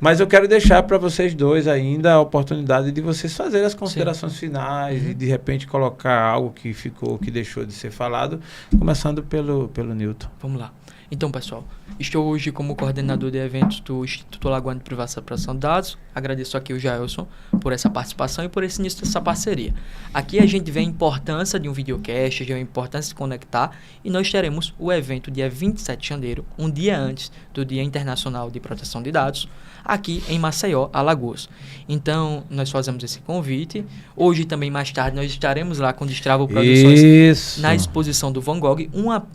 Mas eu quero deixar para vocês dois ainda a oportunidade de vocês fazerem as considerações finais e de repente colocar algo que deixou de ser falado, começando pelo Nilton. Vamos lá. Então, pessoal, estou hoje como coordenador de eventos do Instituto Alagoano de Privacidade e Proteção de Dados. Agradeço aqui o Jaelson por essa participação e por esse início dessa parceria. Aqui a gente vê a importância de um videocast, a importância de conectar, e nós teremos o evento dia 27 de janeiro, um dia antes do Dia Internacional de Proteção de Dados, aqui em Maceió, Alagoas. Então, nós fazemos esse convite. Hoje também, mais tarde, nós estaremos lá com o Destravo Produções na exposição do Van Gogh,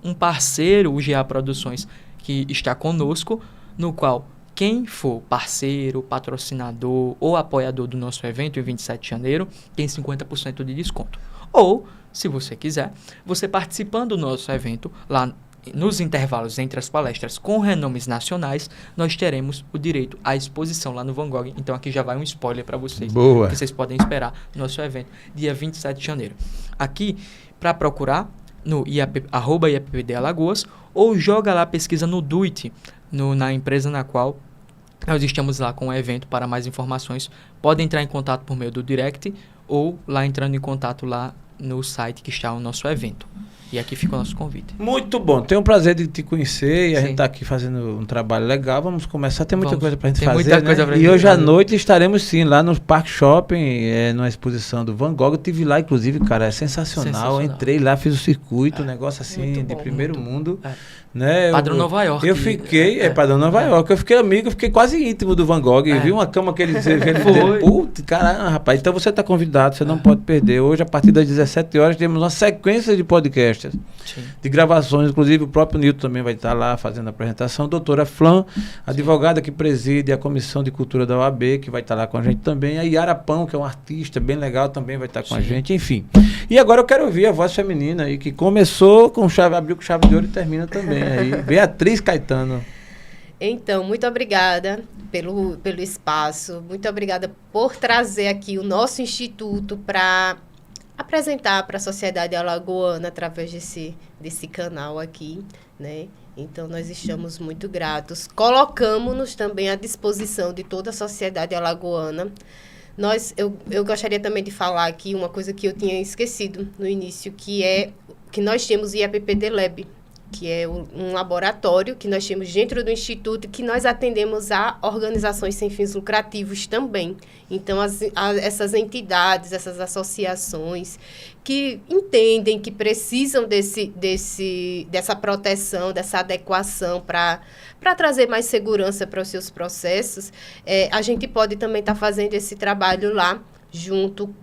um parceiro, o GA Produções, que está conosco, no qual quem for parceiro, patrocinador ou apoiador do nosso evento em 27 de janeiro tem 50% de desconto. Ou, se você quiser, você participando do nosso evento lá nos intervalos entre as palestras com renomes nacionais, nós teremos o direito à exposição lá no Van Gogh. Então aqui já vai um spoiler para vocês. Boa. Que vocês podem esperar no nosso evento, dia 27 de janeiro. Aqui, para procurar no @IAPPD Alagoas, ou joga lá a pesquisa no Duit, na empresa na qual nós estamos lá com o evento. Para mais informações, podem entrar em contato por meio do direct ou lá entrando em contato lá no site que está o nosso evento. E aqui fica o nosso convite. Muito bom. Tenho o prazer de te conhecer e a Sim. gente está aqui fazendo um trabalho legal. Vamos começar. Tem muita coisa para a gente Tem fazer, muita né? coisa pra E gente hoje à fazer. noite estaremos sim lá no Parque Shopping, numa exposição do Van Gogh. Eu estive lá, inclusive, cara, é sensacional. Eu entrei lá, fiz o circuito, um negócio assim de primeiro mundo. Né? Padrão Nova York. Eu fiquei, padrão Nova York. Eu fiquei amigo, eu fiquei quase íntimo do Van Gogh. Vi uma cama que ele Foi. Putz, caramba, rapaz. Então você está convidado, você não pode perder. Hoje, a partir das 17 horas, temos uma sequência de podcast palestras, Sim. de gravações, inclusive o próprio Nilton também vai estar lá fazendo a apresentação. Doutora Flan, advogada que preside a Comissão de Cultura da OAB, que vai estar lá com a gente também. A Yara Pão, que é um artista bem legal, também vai estar com a gente, enfim. E agora eu quero ouvir a voz feminina aí, que começou com chave, abriu com chave de ouro e termina também aí. Beatriz Caetano. Então, muito obrigada pelo espaço, muito obrigada por trazer aqui o nosso instituto para apresentar para a sociedade alagoana através desse canal aqui, né? Então, nós estamos muito gratos. Colocamos-nos também à disposição de toda a sociedade alagoana. Eu gostaria também de falar aqui uma coisa que eu tinha esquecido no início, que nós temos o IAPPD Lab, que é um laboratório que nós temos dentro do Instituto, que nós atendemos a organizações sem fins lucrativos também. Então, essas entidades, essas associações que entendem que precisam dessa proteção, dessa adequação para trazer mais segurança para os seus processos, a gente pode também estar fazendo esse trabalho lá, junto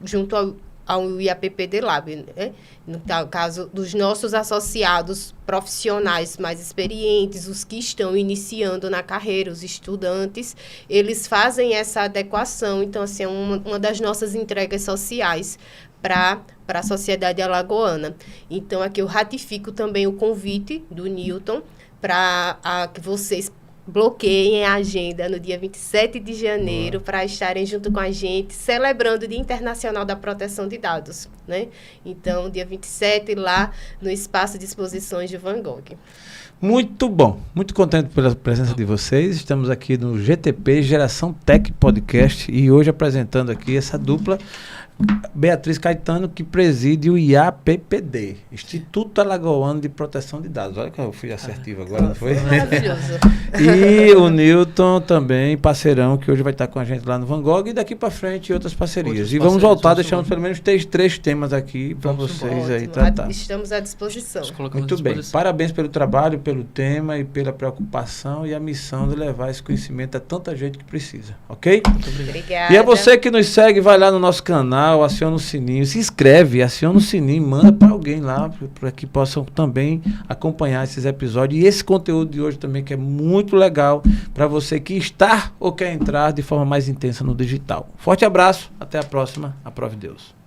ao IAPPD Lab, né? No caso dos nossos associados profissionais mais experientes, os que estão iniciando na carreira, os estudantes, eles fazem essa adequação. Então, assim, é uma das nossas entregas sociais para a sociedade alagoana. Então, aqui eu ratifico também o convite do Nilton para que vocês bloqueiem a agenda no dia 27 de janeiro para estarem junto com a gente, celebrando o Dia Internacional da Proteção de Dados, né? Então, dia 27, lá no Espaço de Exposições de Van Gogh. Muito bom, muito contente pela presença de vocês. Estamos aqui no GTP, Geração Tech Podcast, e hoje apresentando aqui essa dupla, Beatriz Caetano, que preside o IAPPD, Instituto Alagoano de Proteção de Dados. Olha que eu fui assertivo agora, não foi? Maravilhoso. E o Nilton também, parceirão, que hoje vai estar com a gente lá no Van Gogh, e daqui para frente outras parcerias. E vamos voltar, deixamos pelo menos três temas aqui para vocês aí tratar. Estamos à disposição. Muito bem, parabéns pelo trabalho, pelo tema e pela preocupação e a missão de levar esse conhecimento a tanta gente que precisa, ok? Muito obrigado. Obrigada. E a você que nos segue, vai lá no nosso canal, aciona o sininho, se inscreve, aciona o sininho, manda para alguém lá, para que possam também acompanhar esses episódios. E esse conteúdo de hoje também, que é muito legal para você que está ou quer entrar de forma mais intensa no digital. Forte abraço, até a próxima. Aprove Deus.